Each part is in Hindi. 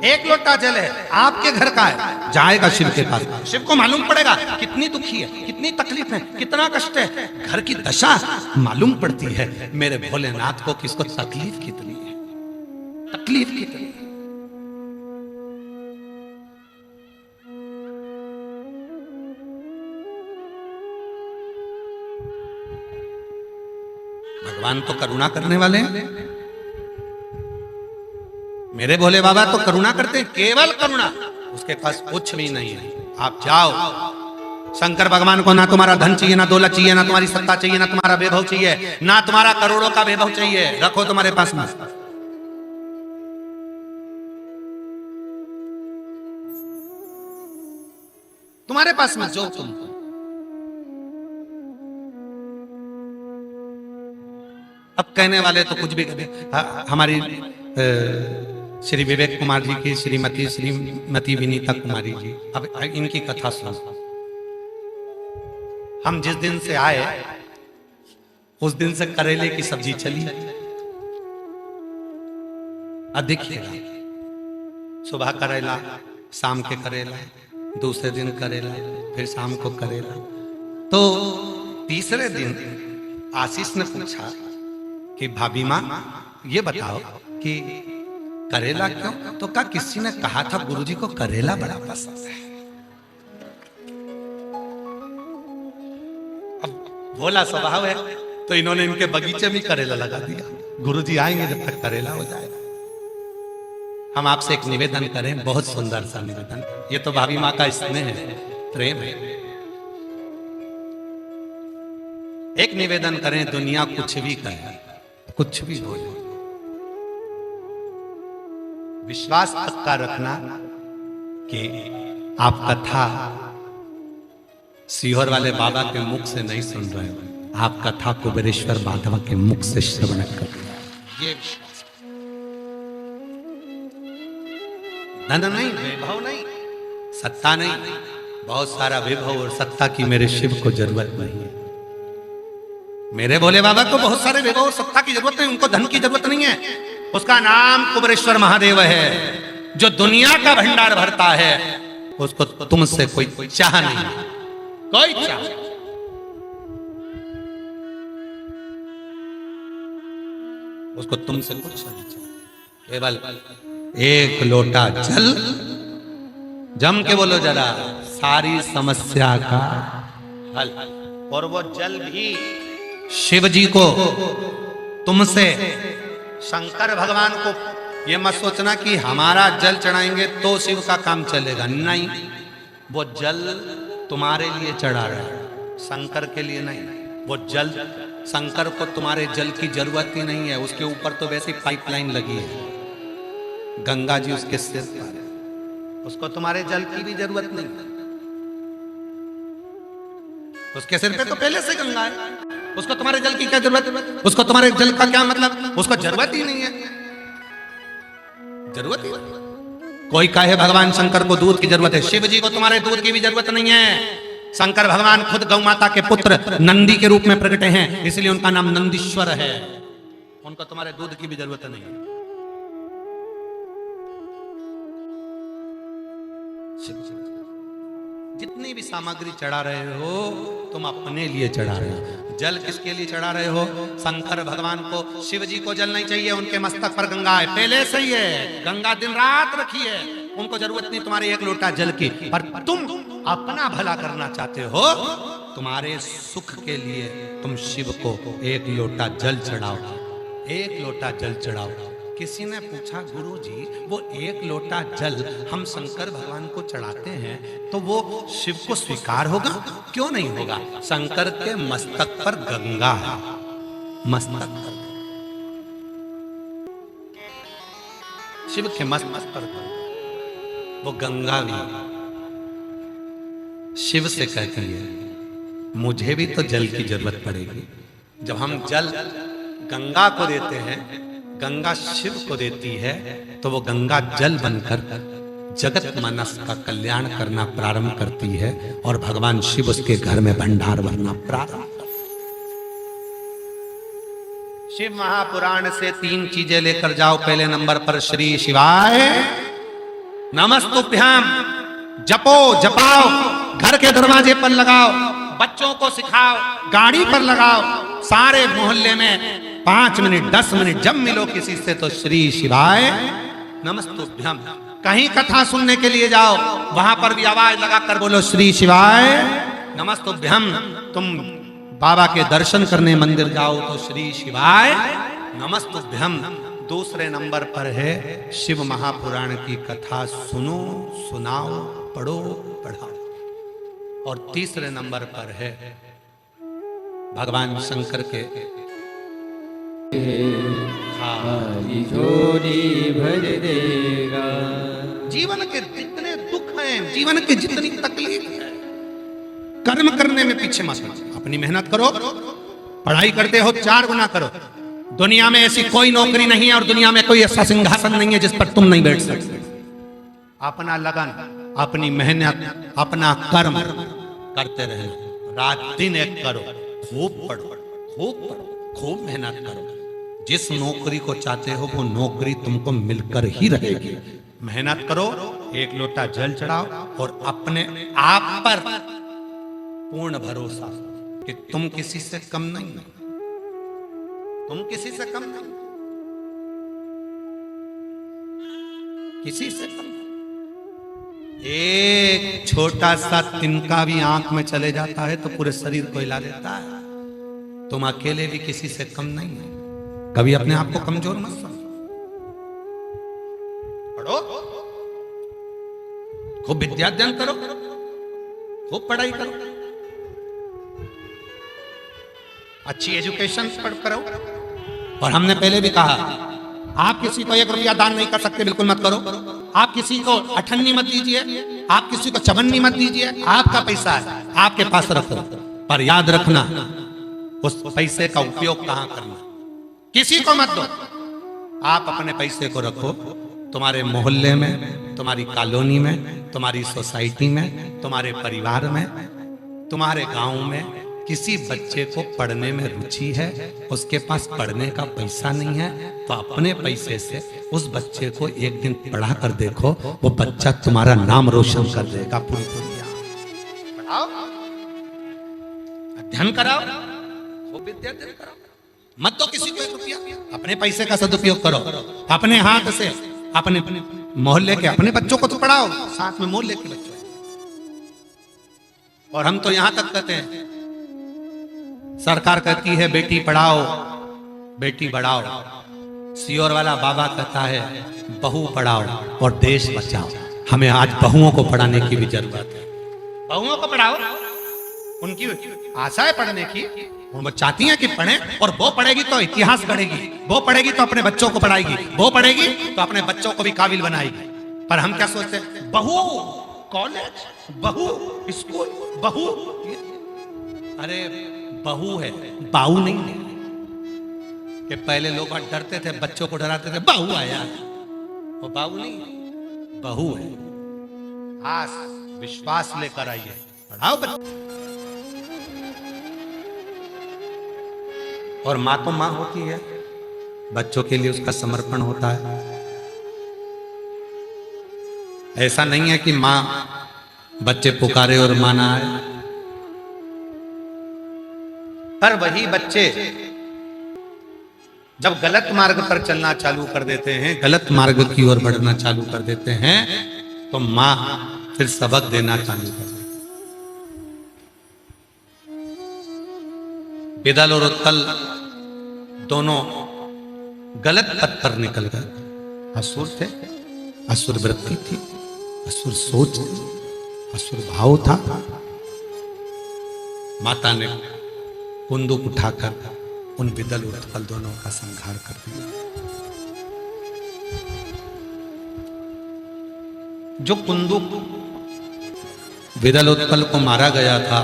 एक लोटा जल है, आपके घर का है, जाएगा शिव के पास। शिव को मालूम पड़ेगा कितनी दुखी है, कितनी तकलीफ है, कितना कष्ट है, घर की दशा मालूम पड़ती है मेरे भोलेनाथ को, किसको तकलीफ कितनी है, तकलीफ कितनी है। भगवान तो करुणा करने वाले हैं, मेरे भोले बाबा तो करुणा करते हैं, केवल करुणा, उसके पास कुछ भी नहीं है। आप जाओ शंकर भगवान को, ना तुम्हारा धन चाहिए, ना दौलत चाहिए, ना तुम्हारी सत्ता चाहिए, ना तुम्हारा वैभव चाहिए, ना तुम्हारा करोड़ों का वैभव चाहिए, रखो तुम्हारे पास में। तुम्हारे पास में जो तुम, अब कहने वाले तो कुछ भी कहते। हमारी श्री विवेक कुमार जी की श्रीमती विनीता कुमारी जी, अब इनकी कथा सुनो। हम जिस दिन से आए उस दिन से करेले की सब्जी चली। अब देखिएगा, सुबह करेला, शाम के करेला, दूसरे दिन करेला, फिर शाम को करेला। तो तीसरे दिन आशीष ने पूछा कि भाभी माँ ये बताओ कि करेला क्यों? तो क्या किसी ने कहा था गुरुजी को करेला बड़ा पसंद है। अब भोला स्वभाव है तो इन्होंने इनके बगीचे में करेला लगा दिया। गुरुजी आएंगे जब तक करेला हो जाएगा। हम आपसे एक निवेदन करें, बहुत सुंदर सा निवेदन, ये तो भाभी माँ का स्नेह है, प्रेम है। एक निवेदन करें, दुनिया कुछ भी कहे, कुछ भी बोले, विश्वास पक्का रखना कि आप कथा सीहोर वाले बाबा के मुख से नहीं सुन रहे हो, आप कथा कुबेरेश्वर माधव के मुख से श्रवण कर रहे हो। ये धन नहीं, वैभव नहीं, सत्ता नहीं, बहुत सारा वैभव और सत्ता की मेरे शिव को जरूरत नहीं है। मेरे भोले बाबा को बहुत सारे वैभव और सत्ता की जरूरत नहीं, उनको धन की जरूरत नहीं है। उसका नाम कुबेरेश्वर महादेव है, जो दुनिया का भंडार भरता है। उसको तुमसे कोई चाह नहीं, कोई चाह। उसको तुमसे कुछ नहीं चाहिए, केवल एक लोटा जल, जम के बोलो जरा, सारी समस्या का हल। और वो जल भी शिव जी को तुमसे, शंकर भगवान को ये मत सोचना कि हमारा जल चढ़ाएंगे तो शिव का काम चलेगा, नहीं। वो जल तुम्हारे लिए चढ़ा रहा है, शंकर के लिए नहीं। वो जल, शंकर को तुम्हारे जल की जरूरत ही नहीं है, उसके ऊपर तो वैसी पाइपलाइन लगी है, गंगा जी उसके सिर पर, उसको तुम्हारे जल की भी जरूरत नहीं। उसके सिर पे तो पहले से गंगा है, उसको तुम्हारे जल की क्या जरूरत? उसको तुम्हारे जल का क्या मतलब? उसको जरूरत ही नहीं है, जरूरत ही नहीं। कोई कहे भगवान शंकर को दूध की जरूरत है, शिव जी को तुम्हारे दूध की भी जरूरत नहीं है। शंकर भगवान खुद गौ माता के पुत्र नंदी के रूप में प्रकटे हैं, इसलिए उनका नाम नंदीश्वर है। उनको तुम्हारे दूध की भी जरूरत नहीं है। जितनी भी सामग्री चढ़ा रहे हो तुम अपने लिए चढ़ा रहे हो। जल किसके लिए चढ़ा रहे हो? शंकर भगवान को। शिव जी को जल नहीं चाहिए, उनके मस्तक पर गंगा है, पहले से ही है, गंगा दिन रात रखी है, उनको जरूरत नहीं तुम्हारे एक लोटा जल की। पर तुम अपना भला करना चाहते हो, तुम्हारे सुख के लिए तुम शिव को एक लोटा जल चढ़ाओ, एक लोटा जल चढ़ाओ। किसी ने पूछा गुरुजी वो एक लोटा जल हम शंकर भगवान को चढ़ाते हैं तो वो शिव को स्वीकार होगा? क्यों नहीं होगा? शंकर के मस्तक पर गंगा है, मस्तक पर, शिव के मस्तक पर वो गंगा भी शिव से कहती है मुझे भी तो जल की जरूरत पड़ेगी। जब हम जल गंगा को देते हैं, गंगा शिव को देती है, तो वो गंगा जल बनकर जगत मानस का कल्याण करना प्रारंभ करती है और भगवान शिव उसके घर में भंडार भरना प्रारंभ करते। शिव महापुराण से 3 चीजें लेकर जाओ। पहले नंबर पर श्री शिवाय नमस्तुभ्याम, जपो जपाओ, घर के दरवाजे पर लगाओ, बच्चों को सिखाओ, गाड़ी पर लगाओ, सारे मोहल्ले में 5 मिनट 10 मिनट जब मिलो किसी से तो श्री शिवाय नमस्तुभ्याम। कहीं कथा सुनने के लिए जाओ, वहां पर भी आवाज लगाकर बोलो श्री शिवाय नमस्तुभ्याम। तुम बाबा के दर्शन करने मंदिर जाओ तो श्री शिवाय नमस्तुभ्याम। दूसरे नंबर पर है शिव महापुराण की कथा सुनो, सुनाओ, पढ़ो, पढ़ाओ। और तीसरे नंबर पर है भगवान शंकर के झोली भर देगा। जीवन के जितने दुख हैं, जीवन की जितनी तकलीफ है, कर्म करने में पीछे मत हटो। अपनी मेहनत करो, पढ़ाई करते हो 4 गुना करो। दुनिया में ऐसी कोई नौकरी नहीं है और दुनिया में कोई ऐसा सिंहासन नहीं है जिस पर तुम नहीं बैठ सकते। अपना लगन, अपनी मेहनत, अपना कर्म करते रहो, रात दिन एक करो, खूब पढ़ो, खूब पढ़ो, खूब मेहनत करो। जिस नौकरी को चाहते हो वो नौकरी तुमको मिलकर ही रहेगी। मेहनत करो, एक लोटा जल चढ़ाओ और अपने आप पर पूर्ण भरोसा कि तुम किसी से कम नहीं हो, तुम किसी से कम नहीं, किसी से कम नहीं। एक छोटा सा तिनका भी आंख में चले जाता है तो पूरे शरीर को हिला देता है। तुम अकेले भी किसी से कम नहीं हो। कभी अपने आप को कमजोर मत समझो। पढ़ो, खूब विद्याध्ययन करो, खूब पढ़ाई करो, अच्छी एजुकेशन पढ़ करो। और हमने पहले भी कहा, आप किसी को 1 रुपया दान नहीं कर सकते, बिल्कुल मत करो। आप किसी को अठन्नी मत दीजिए, आप किसी को चवन्नी मत दीजिए। आपका पैसा है, आपके पास रखो, पर याद रखना उस पैसे का उपयोग कहां करना, किसी को मत दो। आप अपने पैसे को रखो तुम्हारे मोहल्ले में, तुम्हारी कॉलोनी में, तुम्हारी सोसाइटी में, तुम्हारे परिवार में, तुम्हारे गांव में। किसी बच्चे को पढ़ने में रुचि है, उसके पास पढ़ने का पैसा नहीं है, तो अपने पैसे से उस बच्चे को एक दिन पढ़ा कर देखो, वो बच्चा तुम्हारा नाम रोशन कर देगा पूरी दुनिया। पढ़ाओ, अध्ययन कराओ, खूब विद्याध्ययन कराओ, मत दो किसी को 1 रुपया। अपने पैसे का सदुपयोग करो, अपने हाथ से अपने मोहल्ले के अपने बच्चों को तो पढ़ाओ, साथ में मोहल्ले के बच्चों। और हम तो यहां तक कहते हैं, सरकार कहती है बेटी पढ़ाओ बेटी बढ़ाओ, सियोर वाला बाबा कहता है बहू पढ़ाओ और देश बचाओ। हमें आज बहुओं को पढ़ाने की भी जरूरत है। बहुओं को पढ़ाओ, उनकी आशा है पढ़ने की, वो चाहती हैं कि पढ़े, और वो पढ़ेगी तो इतिहास गढ़ेगी, वो पढ़ेगी तो अपने बच्चों को पढ़ाएगी, वो पढ़ेगी तो अपने बच्चों को भी काबिल बनाएगी। पर हम क्या सोचते हैं, बहू कॉलेज, बहू स्कूल, बहू। अरे बहू है, बाहू नहीं है। कि पहले लोग डरते थे, बच्चों को डराते थे, बहू आया, वो बाहू नहीं है, बहू है। आस विश्वास लेकर आइए, पढ़ाओ बच्चे। और माँ तो माँ होती है, बच्चों के लिए उसका समर्पण होता है। ऐसा नहीं है कि माँ बच्चे पुकारे और माँ ना आए, पर वही बच्चे जब गलत मार्ग पर चलना चालू कर देते हैं, गलत मार्ग की ओर बढ़ना चालू कर देते हैं, तो माँ फिर सबक देना चालू कर देती। विदल और उत्कल दोनों गलत पथ पर निकल गए। असुर थे, असुर वृत्ति थी, असुर सोच थी, असुर भाव था। माता ने कुंदूक उठाकर उन विदल और उत्कल दोनों का संहार कर दिया। जो कुंदूक विदल उत्कल को मारा गया था,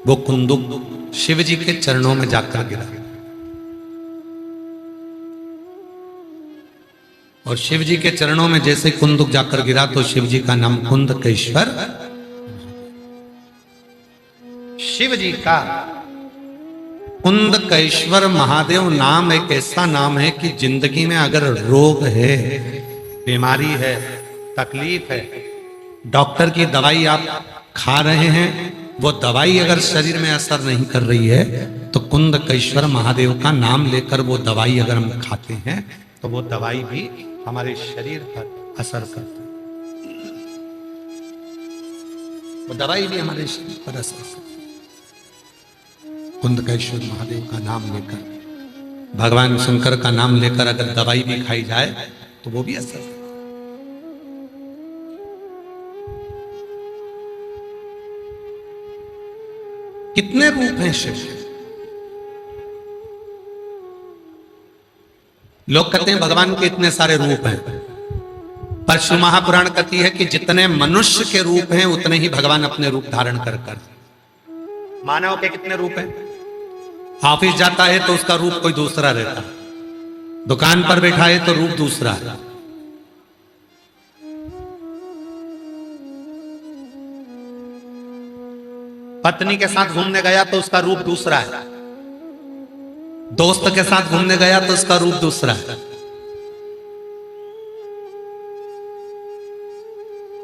वो कुंदूक शिव जी के चरणों में जाकर गिरा, और शिव जी के चरणों में जैसे कुंदूक जाकर गिरा तो शिव जी का नाम कुंदकेश्वर। शिव जी का कुंदकेश्वर महादेव नाम एक ऐसा नाम है कि जिंदगी में अगर रोग है, बीमारी है, तकलीफ है। डॉक्टर की दवाई आप खा रहे हैं, वो दवाई अगर शरीर में असर नहीं कर रही है तो कुंदकेश्वर महादेव का नाम लेकर वो दवाई अगर हम खाते हैं तो वो दवाई भी हमारे शरीर पर असर करती है। वो दवाई भी हमारे शरीर पर असर करती है। कुंदकेश्वर महादेव का नाम लेकर, भगवान शंकर का नाम लेकर अगर दवाई भी खाई जाए तो वो भी असर करती है। कितने रूप हैं शिव के? लोग कहते हैं भगवान के इतने सारे रूप हैं, पर शिव महापुराण कहती है कि जितने मनुष्य के रूप हैं उतने ही भगवान अपने रूप धारण कर कर। मानव के कितने रूप हैं? ऑफिस जाता है तो उसका रूप कोई दूसरा रहता है, दुकान पर बैठा है तो रूप दूसरा है, पत्नी के साथ घूमने गया तो उसका रूप दूसरा है, दोस्त के साथ घूमने गया तो उसका रूप दूसरा है,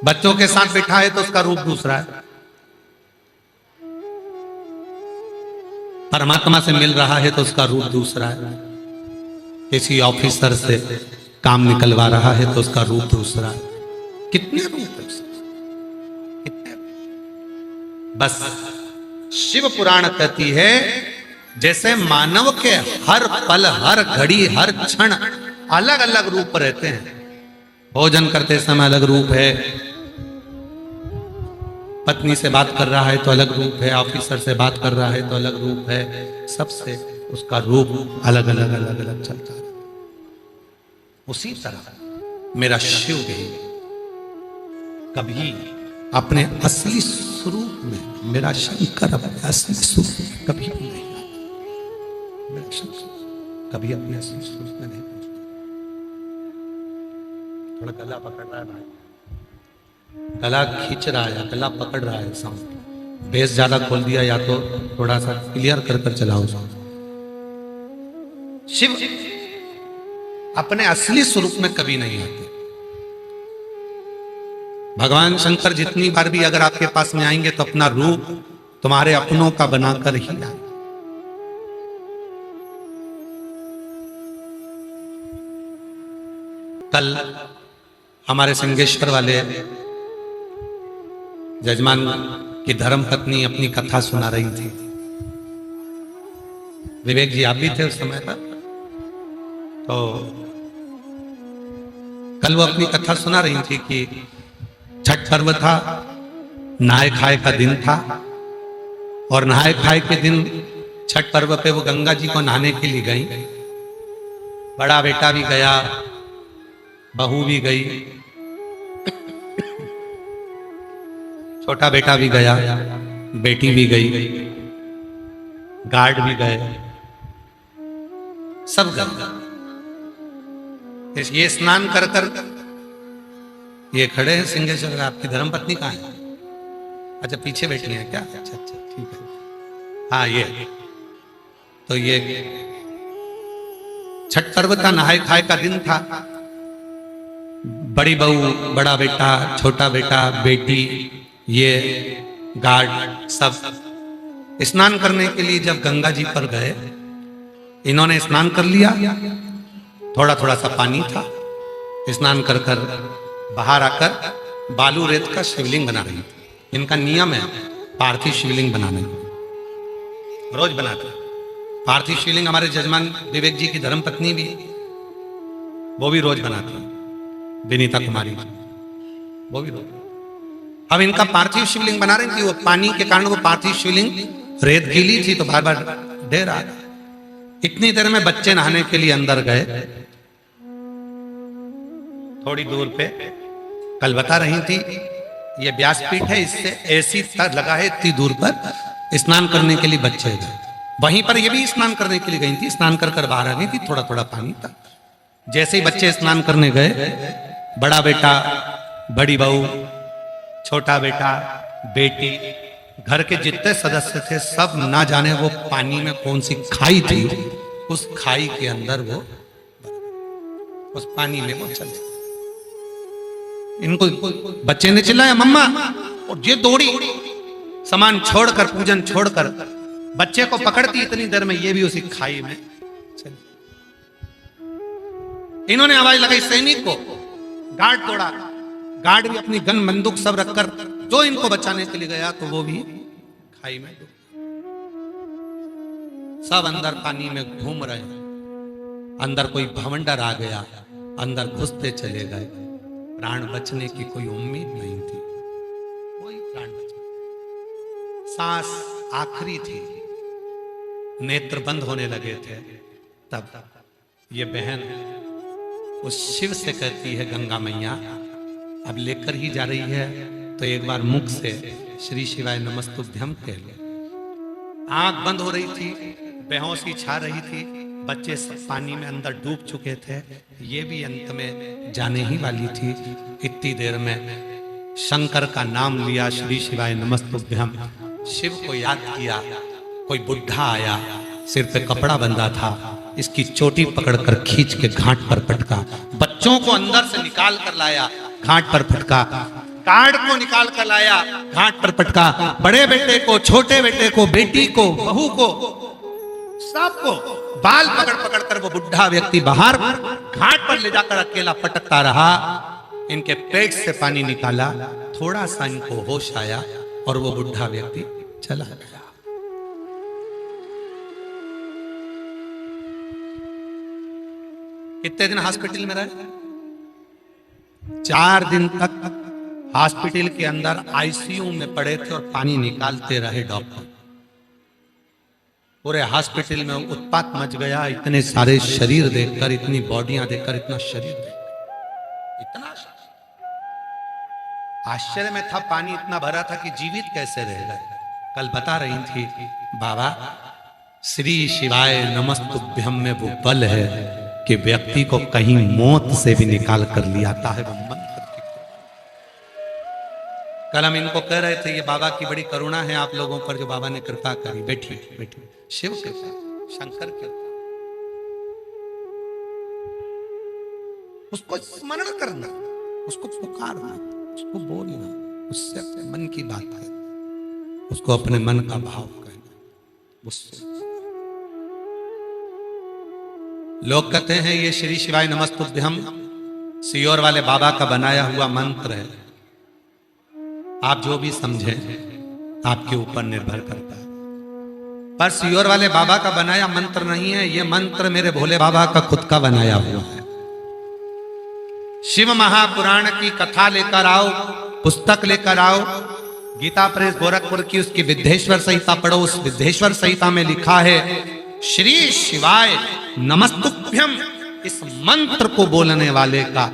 बच्चों के साथ बैठा है तो उसका रूप दूसरा है, परमात्मा से मिल रहा है तो उसका रूप दूसरा है, किसी ऑफिसर से काम निकलवा रहा है तो उसका रूप दूसरा है। कितने रूप है उसके? कितने? बस शिव पुराण कहती है जैसे मानव के हर पल, हर घड़ी, हर क्षण अलग अलग रूप रहते हैं। भोजन करते समय अलग रूप है, पत्नी से बात कर रहा है तो अलग रूप है, ऑफिसर से बात कर रहा है तो अलग रूप है, सबसे उसका रूप अलग अलग अलग अलग चलता है। उसी तरह मेरा शिव भी कभी अपने असली स्वरूप में, मेरा शंकर अपने असली स्वरूप में कभी भी नहीं आता। मेरा शंकर कभी अपने असली स्वरूप में नहीं पहुंचता। थोड़ा गला पकड़ रहा है भाई, गला खींच रहा है, गला पकड़ रहा है साउंड। बेस ज्यादा खोल दिया या तो थोड़ा सा क्लियर कर कर चलाओ साउंड। शिव अपने असली स्वरूप में कभी नहीं आते। भगवान शंकर जितनी बार भी अगर आपके पास में आएंगे तो अपना रूप तुम्हारे अपनों का बनाकर ही आएंगे। कल हमारे सिंहेश्वर वाले जजमान की धर्म पत्नी अपनी कथा सुना रही थी। विवेक जी आप भी थे उस समय पर, तो कल वो अपनी कथा सुना रही थी कि छठ पर्व था, नहाए खाए का दिन था, और नहाए खाए के दिन छठ पर्व पे वो गंगा जी को नहाने के लिए गई। बड़ा बेटा भी गया, बहू भी गई, छोटा बेटा भी गया, बेटी भी गई, गार्ड भी गए, सब गए। ये स्नान कर कर ये खड़े हैं सिंहेश्वर, आपकी धर्मपत्नी कहाँ है? अच्छा पीछे बैठी हैं क्या? अच्छा अच्छा ठीक है। हाँ ये तो ये छठ पर्व का नहाए खाए का दिन था। बड़ी बहू, बड़ा बेटा, छोटा बेटा, बेटी, ये गार्ड सब स्नान करने के लिए जब गंगा जी पर गए, इन्होंने स्नान कर लिया। थोड़ा थोड़ा सा पानी था, स्नान कर कर बाहर आकर बालू रेत का शिवलिंग बना रही थी। इनका नियम है पार्थिव शिवलिंग बनाने, रोज बनाते पार्थिव शिवलिंग। हमारे जजमान विवेक जी की धर्मपत्नी भी, वो भी रोज बनाती है, विनीता कुमारी, वो भी रोज। अब इनका पार्थिव शिवलिंग बना रही थी, वो पानी के कारण वो पार्थिव शिवलिंग रेत गीली थी तो बार बार दे रहा था। इतनी देर में बच्चे नहाने के लिए अंदर गए। थोड़ी दूर पे कल बता रही थी ये व्यासपीठ है, इससे ऐसी तर लगा है, इतनी दूर पर स्नान करने के लिए बच्चे गए। वहीं पर ये भी स्नान करने के लिए गई थी, स्नान कर कर बाहर आ गई थी, थोड़ा थोड़ा पानी था। जैसे ही बच्चे स्नान करने गए, बड़ा बेटा, बड़ी बहू, छोटा बेटा, बेटी, घर के जितने सदस्य थे सब ना जाने वो पानी में कौन सी खाई थी, उस खाई के अंदर वो, उस पानी में वो चले। इनको बच्चे ने चिल्लाया मम्मा, और ये दौड़ी सामान छोड़कर, पूजन छोड़कर बच्चे को पकड़ती, इतनी देर में ये भी उसी खाई में चली। इन्होंने आवाज लगाई सैनिक को, गार्ड तोड़ा, गार्ड भी अपनी गन बंदूक सब रखकर जो इनको बचाने के लिए गया तो वो भी खाई में डूब। सब अंदर पानी में घूम रहे, अंदर कोई भवंडर आ गया, अंदर घुसते चले गए। प्राण बचने की कोई उम्मीद नहीं थी, कोई प्राण बचने, सांस आखिरी थी, नेत्र बंद होने लगे थे। तब ये बहन उस शिव से कहती है गंगा मैया अब लेकर ही जा रही है तो एक बार मुख से श्री शिवाय नमस्तुभ्यम कह लो। आंख बंद हो रही थी, बेहोशी छा रही थी, बच्चे सब पानी में अंदर डूब चुके थे, ये भी अंत में जाने ही वाली थी। इतनी देर में शंकर का नाम लिया, श्री शिवाय नमस्तुभ्यम, शिव को याद किया। कोई बुढ़ा आया, सिर पे कपड़ा बंधा था, इसकी चोटी पकड़कर खींच के घाट पर पटका, बच्चों को अंदर से निकाल कर लाया, घाट पर पटका, कार्ड को निकाल कर लाया, घाट पर पटका, बड़े बेटे को, छोटे बेटे को, बेटी को, बहू को, सबको बाल पकड़ पकड़ कर वो बुढ़ा व्यक्ति बाहर घाट पर ले जाकर अकेला पटकता रहा। इनके पेट से पानी निकाला, थोड़ा सा इनको होश आया और वो बुढ़ा व्यक्ति चला गया। कितने दिन हॉस्पिटल में रहे? 4 दिन तक हॉस्पिटल के अंदर आईसीयू में पड़े थे और पानी निकालते रहे डॉक्टर। पूरे हॉस्पिटल में उत्पात मच गया, इतने सारे शरीर देखकर, इतनी बॉडियां देखकर, इतना शरीर देखकर, इतना आश्चर्य में था। पानी इतना भरा था कि जीवित कैसे रह गए। कल बता रही थी बाबा, श्री शिवाय नमस्तुभ्यम में वो बल है कि व्यक्ति को कहीं मौत से भी निकाल कर ले आता है वो मंत्र की। कल हम इनको कह रहे थे ये बाबा की बड़ी करुणा है आप लोगों पर जो बाबा ने कृपा करी। बैठिए बैठिए, शिव कृपा, शंकर कृपा, उसको स्मरण करना, उसको पुकारना, उसको बोलना, उससे अपने मन की बात है, उसको अपने मन का भाव कहना। उससे लोग कहते हैं ये श्री शिवाय नमस्तुभ्यम सियोर वाले बाबा का बनाया हुआ मंत्र है। आप जो भी समझें आपके ऊपर निर्भर करता है, पर सियोर वाले बाबा का बनाया मंत्र नहीं है। ये मंत्र मेरे भोले बाबा का खुद का बनाया हुआ है। शिव महापुराण की कथा लेकर आओ, पुस्तक लेकर आओ, गीता प्रेस गोरखपुर की उसकी विद्धेश्वर संहिता पढ़ो। उस विद्धेश्वर संहिता में लिखा है श्री शिवाय नमस्तुभ्यम। इस मंत्र को बोलने वाले का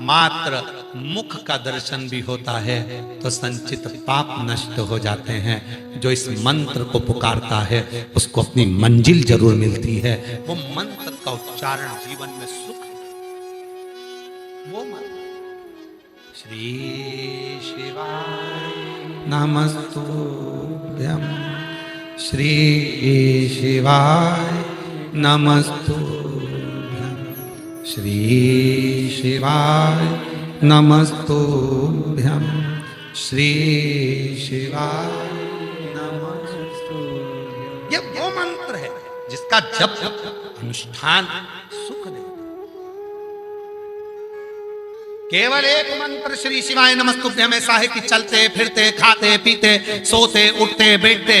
मात्र मुख का दर्शन भी होता है तो संचित पाप नष्ट हो जाते हैं। जो इस मंत्र को पुकारता है उसको अपनी मंजिल जरूर मिलती है। वो मंत्र का उच्चारण जीवन में सुख, वो मंत्र श्री शिवाय नमस्तुभ्यम, श्री शिवाय नमस्तुभ्यम, श्री शिवाय नमस्तुभ्यम, श्री शिवाय नमस्तुभ्यम। ये वो मंत्र है जिसका जप अनुष्ठान सुख देता। केवल एक मंत्र श्री शिवाय नमस्तुभ्यम ऐसा है कि चलते फिरते, खाते पीते, सोते उठते बैठते,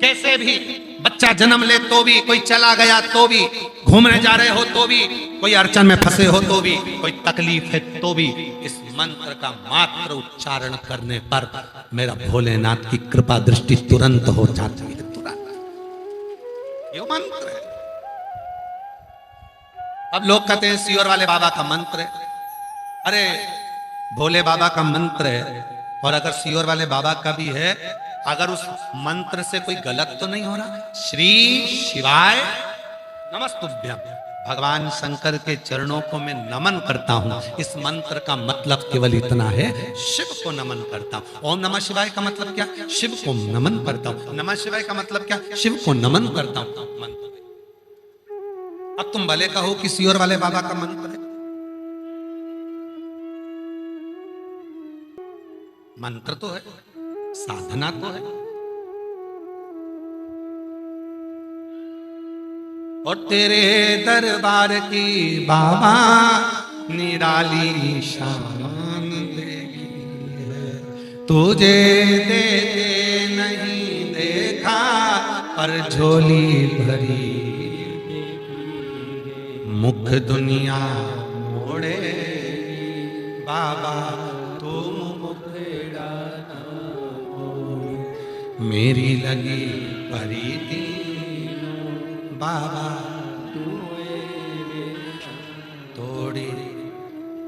कैसे भी, बच्चा जन्म ले तो भी, कोई चला गया तो भी, घूमने जा रहे हो तो भी, कोई अड़चन में फंसे हो तो भी, कोई तकलीफ है तो भी, इस मंत्र का मात्र उच्चारण करने पर मेरा भोलेनाथ की कृपा दृष्टि तुरंत हो जाती है। तुरंत ये मंत्र है। अब लोग कहते हैं सियोर वाले बाबा का मंत्र है। अरे भोले बाबा का मंत्र है, और अगर सियोर वाले बाबा का भी है, अगर उस मंत्र से कोई गलत तो नहीं हो रहा। श्री शिवाय नमस्तुभ्यम, भगवान शंकर के चरणों को मैं नमन करता हूं। इस मंत्र का मतलब केवल इतना है, शिव को नमन करता हूं। ओम नमः शिवाय का मतलब क्या? शिव को नमन करता हूं। नमः शिवाय का मतलब क्या? शिव को नमन करता हूं। मंत्र। अब तुम भले कहो कि सियोर वाले बाबा का मंत्र है, मंत्र तो है, साधना तो है। और तेरे दरबार की बाबा निराली शान देगी है। तुझे देते नहीं देखा पर झोली भरी, मुख दुनिया मोड़े बाबा तुम मुखेड़ा ना मोड़। मेरी लगी प्रीति बाबा तोड़ी।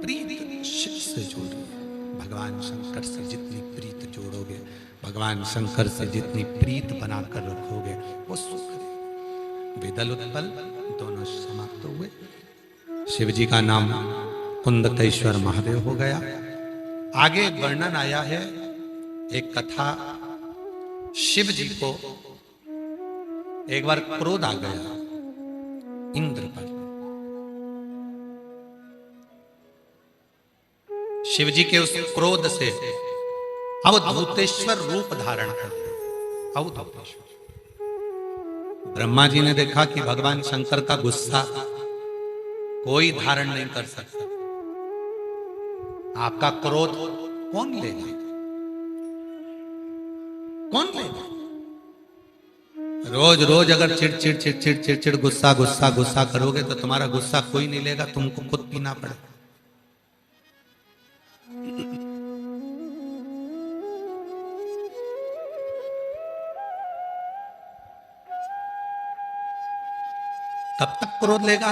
प्रीत शिव से जोड़ी, भगवान शंकर से जितनी प्रीत जोड़ोगे, भगवान शंकर से जितनी प्रीत बनाकर रखोगे वो सुख है। विदल उत्पल दोनों समाप्त हुए। शिव जी का नाम कुंदकेश्वर महादेव हो गया। आगे वर्णन आया है, एक कथा, शिव जी को एक बार क्रोध आ गया इंद्र पर। शिव जी के उस क्रोध से अवधूतेश्वर रूप धारण कर गए। अवधूतेश्वर। ब्रह्मा जी ने देखा कि भगवान शंकर का गुस्सा कोई धारण नहीं कर सकता। आपका क्रोध कौन लेगा? कौन लेगा? रोज रोज अगर चिड़ चिड़ चिड़ चिड़ चिड़ चिड़ गुस्सा गुस्सा गुस्सा करोगे तो तुम्हारा गुस्सा कोई नहीं लेगा, तुमको खुद पीना पड़ेगा। कब तक क्रोध लेगा?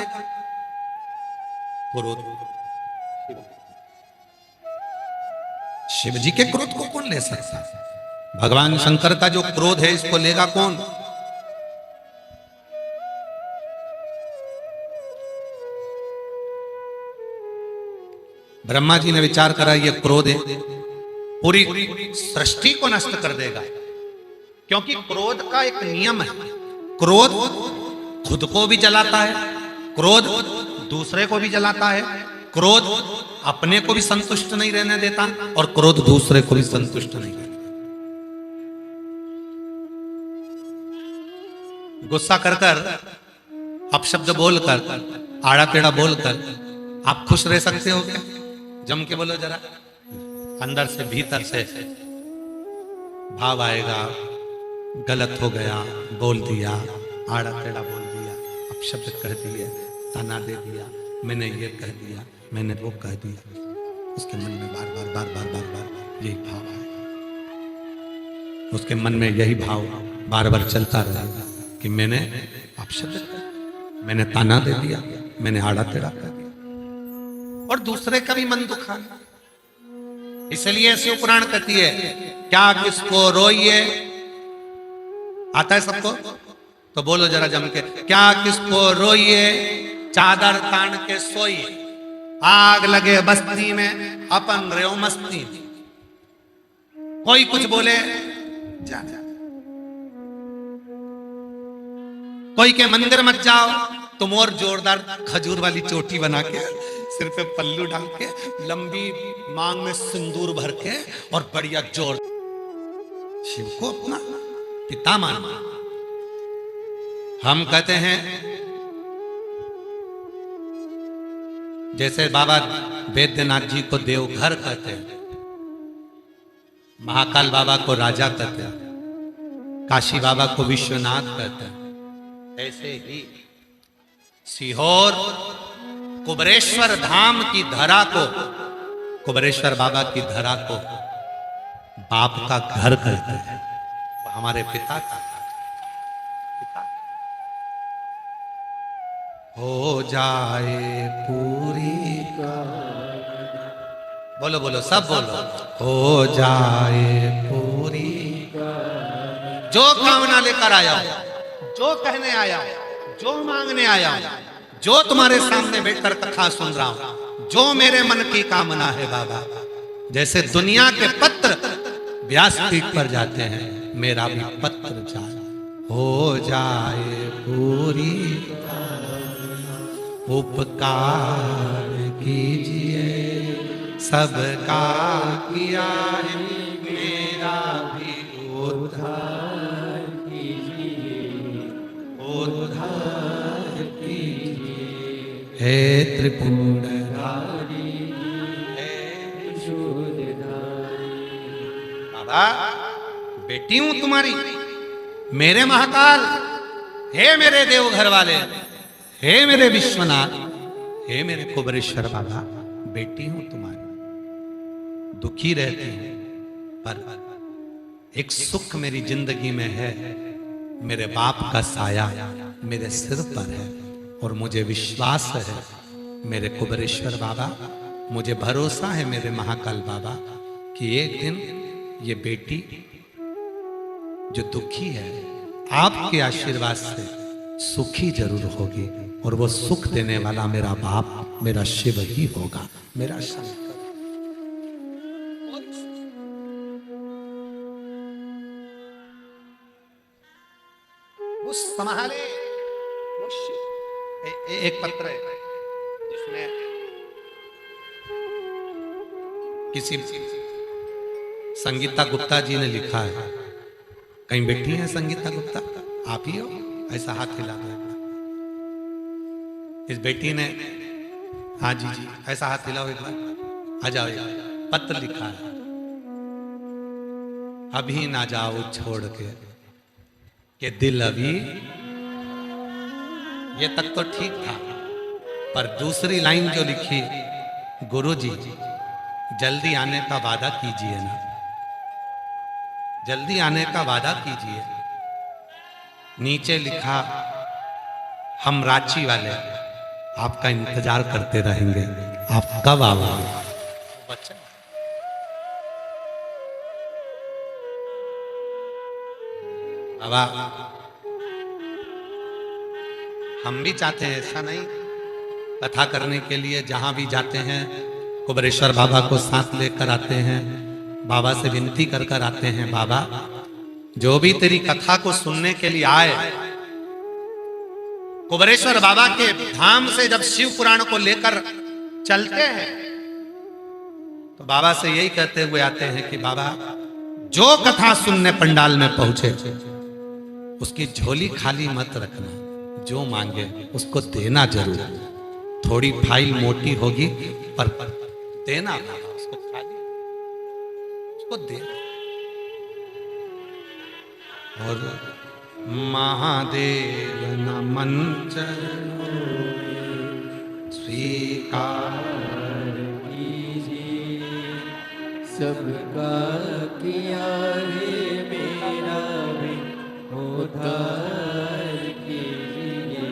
क्रोध शिव जी के क्रोध को कौन ले सकता? भगवान शंकर का जो क्रोध है इसको लेगा कौन? ब्रह्मा जी ने विचार करा ये क्रोध है पूरी सृष्टि को नष्ट कर देगा, क्योंकि क्रोध का एक नियम है। क्रोध खुद को भी जलाता है, क्रोध दूसरे को भी जलाता है, क्रोध अपने को भी संतुष्ट नहीं रहने देता और क्रोध दूसरे को भी संतुष्ट नहीं रहने देता। गुस्सा कर कर, अपशब्द बोलकर, आड़ा टेढ़ा बोलकर आप खुश रह सकते हो क्या? जम के बोलो जरा। अंदर से भीतर से भाव आएगा, गलत हो गया, बोल दिया, आड़ा टेढ़ा बोल दिया, अपशब्द कह दिया, ताना दे दिया, मैंने ये कह दिया, मैंने वो कह दिया। उसके मन में बार बार बार बार बार बार यही भाव आएगा। उसके मन में यही भाव बार बार चलता रहेगा कि मैंने अपशब्द, मैंने ताना दे दिया, मैंने आड़ा टेढ़ा कर दिया, और दूसरे का भी मन दुखा। इसलिए ऐसे पुराण कहती है, क्या किसको रोइए। आता है सबको? तो बोलो जरा जम के, क्या किसको रोइए, चादर तान के सोइए, आग लगे बस्ती में अपन रेव मस्ती। कोई कुछ बोले जा, कोई के मंदिर मत जाओ, तुम और जोरदार खजूर वाली चोटी बना के, सिर पे पल्लू डाल के, लंबी मांग में सिंदूर भर के और बढ़िया जोर। शिव को अपना पिता माना। हम कहते हैं जैसे बाबा वैद्यनाथ जी को देवघर कहते हैं, महाकाल बाबा को राजा कहते हैं, काशी बाबा को विश्वनाथ कहते हैं, ऐसे ही सीहोर कुबरेश्वर धाम की धरा को, कुबरेश्वर बाबा की धरा को बाप का घर कहते हैं। वो हमारे पिता का पिता। हो जाए पूरी, बोलो बोलो सब बोलो, हो जाए पूरी जो कामना लेकर आया, जो कहने आया, जो मांगने आया, जो तुम्हारे सामने बैठकर कथा सुन रहा हूं, जो मेरे मन की कामना है बाबा। जैसे दुनिया के पत्र व्यासपीठ पर जाते हैं, मेरा भी पत्र जाए, हो जाए पूरी उपकार कीजिए सबका किया है भी उद्धार कीजिए, उद्धार कीजिए। हे त्रिपुंड धारी त्रिशूलधारी। बाबा बेटी हूं तुम्हारी, मेरे महाकाल, हे मेरे देवघर वाले, हे मेरे विश्वनाथ, हे मेरे कुबरेश्वर बाबा, बेटी हूं तुम्हारी, दुखी रहती हूं, पर एक सुख मेरी जिंदगी में है, मेरे बाप का साया मेरे सिर पर है और मुझे विश्वास है मेरे कुबरेश्वर बाबा, मुझे भरोसा है मेरे महाकाल बाबा कि एक दिन ये बेटी जो दुखी है आपके आशीर्वाद से सुखी जरूर होगी और वो सुख देने वाला मेरा बाप मेरा शिव ही होगा, मेरा शंकर। उस संभाले एक पत्र है जिसमें किसी संगीता गुप्ता जी ने लिखा है, कहीं बैठी है संगीता गुप्ता, आप ही हो, ऐसा हाथ हिला दिया इस बेटी ने, हाँ जी जी, ऐसा हाथ हिलाओ एक बार, आ जाओ, पत्र लिखा है, अभी ना जाओ छोड़ के दिल अभी, ये तक तो ठीक था, पर दूसरी लाइन जो लिखी, गुरुजी जल्दी आने का वादा कीजिए ना, जल्दी आने का वादा कीजिए। नीचे लिखा, हम रांची वाले आपका इंतजार करते रहेंगे, आप कब आओगे। बाबा हम भी चाहते हैं, ऐसा नहीं, कथा करने के लिए जहां भी जाते हैं कुबरेश्वर बाबा को साथ लेकर आते हैं, बाबा से विनती कर कर आते हैं, बाबा जो भी तेरी कथा को सुनने के लिए आए, कुबरेश्वर बाबा के धाम से जब शिव पुराण को लेकर चलते हैं तो बाबा से यही कहते हुए आते हैं कि बाबा जो कथा सुनने पंडाल में पहुंचे उसकी झोली खाली मत रखना, जो मांगे उसको देना जरूर, थोड़ी फाइल मोटी होगी पर देना बाबा, उसको खाली उसको देना। और महादेव नमन चरणों स्वीकार कीजिए, सबका किया है मेरा भी उद्धार कीजिए,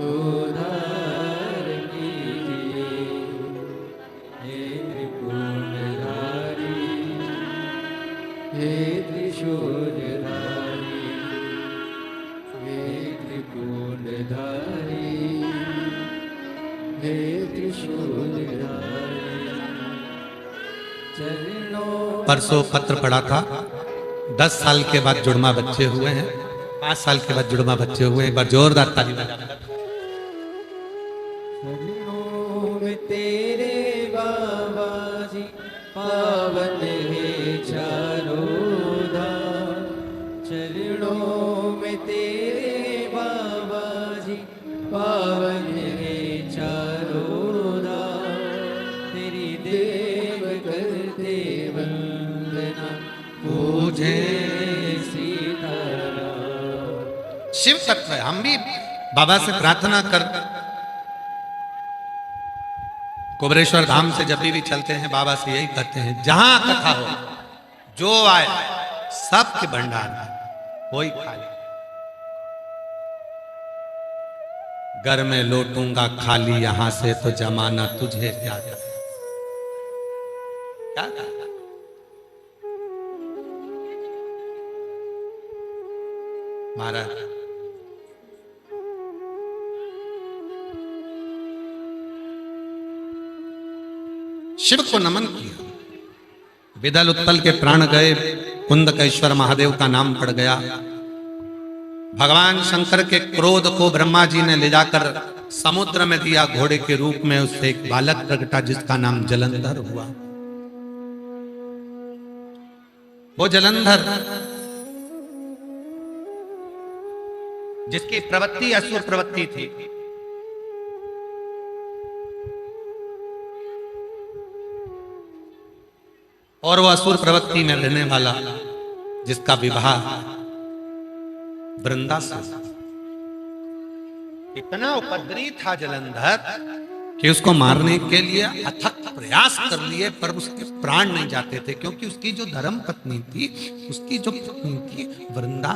उद्धार कीजिए। हे त्रिपुंडधारी, हे त्रिशूलधारी, हे त्रिपुंडधारी, हे त्रिशूलधारी। चरणों परसों पत्र पढ़ा था, 10 साल के बाद जुड़वा बच्चे हुए हैं, 5 साल के बाद जुड़वा बच्चे हुए हैं, एक बार जोरदार ताली बजाना। चरणों में तेरे बाबा जी पावन है चारों धाम, चरणों में तेरे बाबा जी पावन है चारों धाम, तेरी देव करते वंदना पूजे सीताराम। शिव तत्व है, हम भी बाबा से प्रार्थना कर कुबरेश्वर धाम से जब भी चलते हैं बाबा से यही कहते हैं, जहां कथा हो जो आए सबके भंडार कोई खाली, घर में लौटूंगा खाली यहां से तो जमाना तुझे क्या महाराज। शिव को नमन किया, विदल उत्पल के प्राण गए, कुंदकेश्वर महादेव का नाम पड़ गया। भगवान शंकर के क्रोध को ब्रह्मा जी ने ले जाकर समुद्र में दिया, घोड़े के रूप में उससे एक बालक प्रकटा जिसका नाम जलंधर हुआ। वो जलंधर जिसकी प्रवृत्ति असुर प्रवृत्ति थी, और वो असुर प्रवृत्ति में रहने वाला जिसका विवाह वृंदा से, इतना उपद्रवी था जलंधर कि उसको मारने के लिए अथक प्रयास कर लिए, पर उसके प्राण नहीं जाते थे, क्योंकि उसकी जो धर्म पत्नी थी, उसकी जो पत्नी थी वृंदा,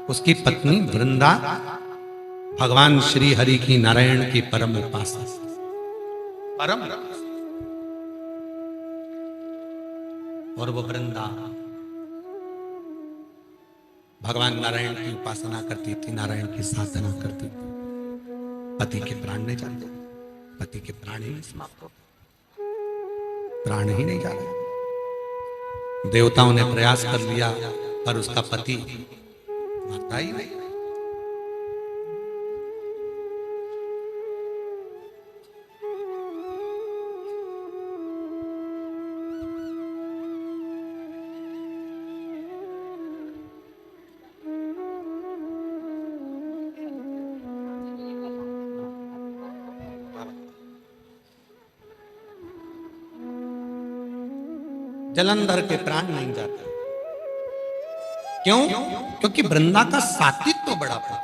उसकी पत्नी वृंदा भगवान श्री हरि की, नारायण की परम उपासक, परम, और वो वृंदा भगवान नारायण की उपासना करती थी, नारायण की साधना करती थी। पति के प्राण नहीं जाते, पति के प्राण ही नहीं समाप्त हो, प्राण ही नहीं जा रहे। देवताओं ने प्रयास कर लिया, पर उसका पति मरता ही नहीं। जलंधर के प्राण नहीं जाते, क्यों? क्योंकि वृंदा का सात्वित्व तो बड़ा था।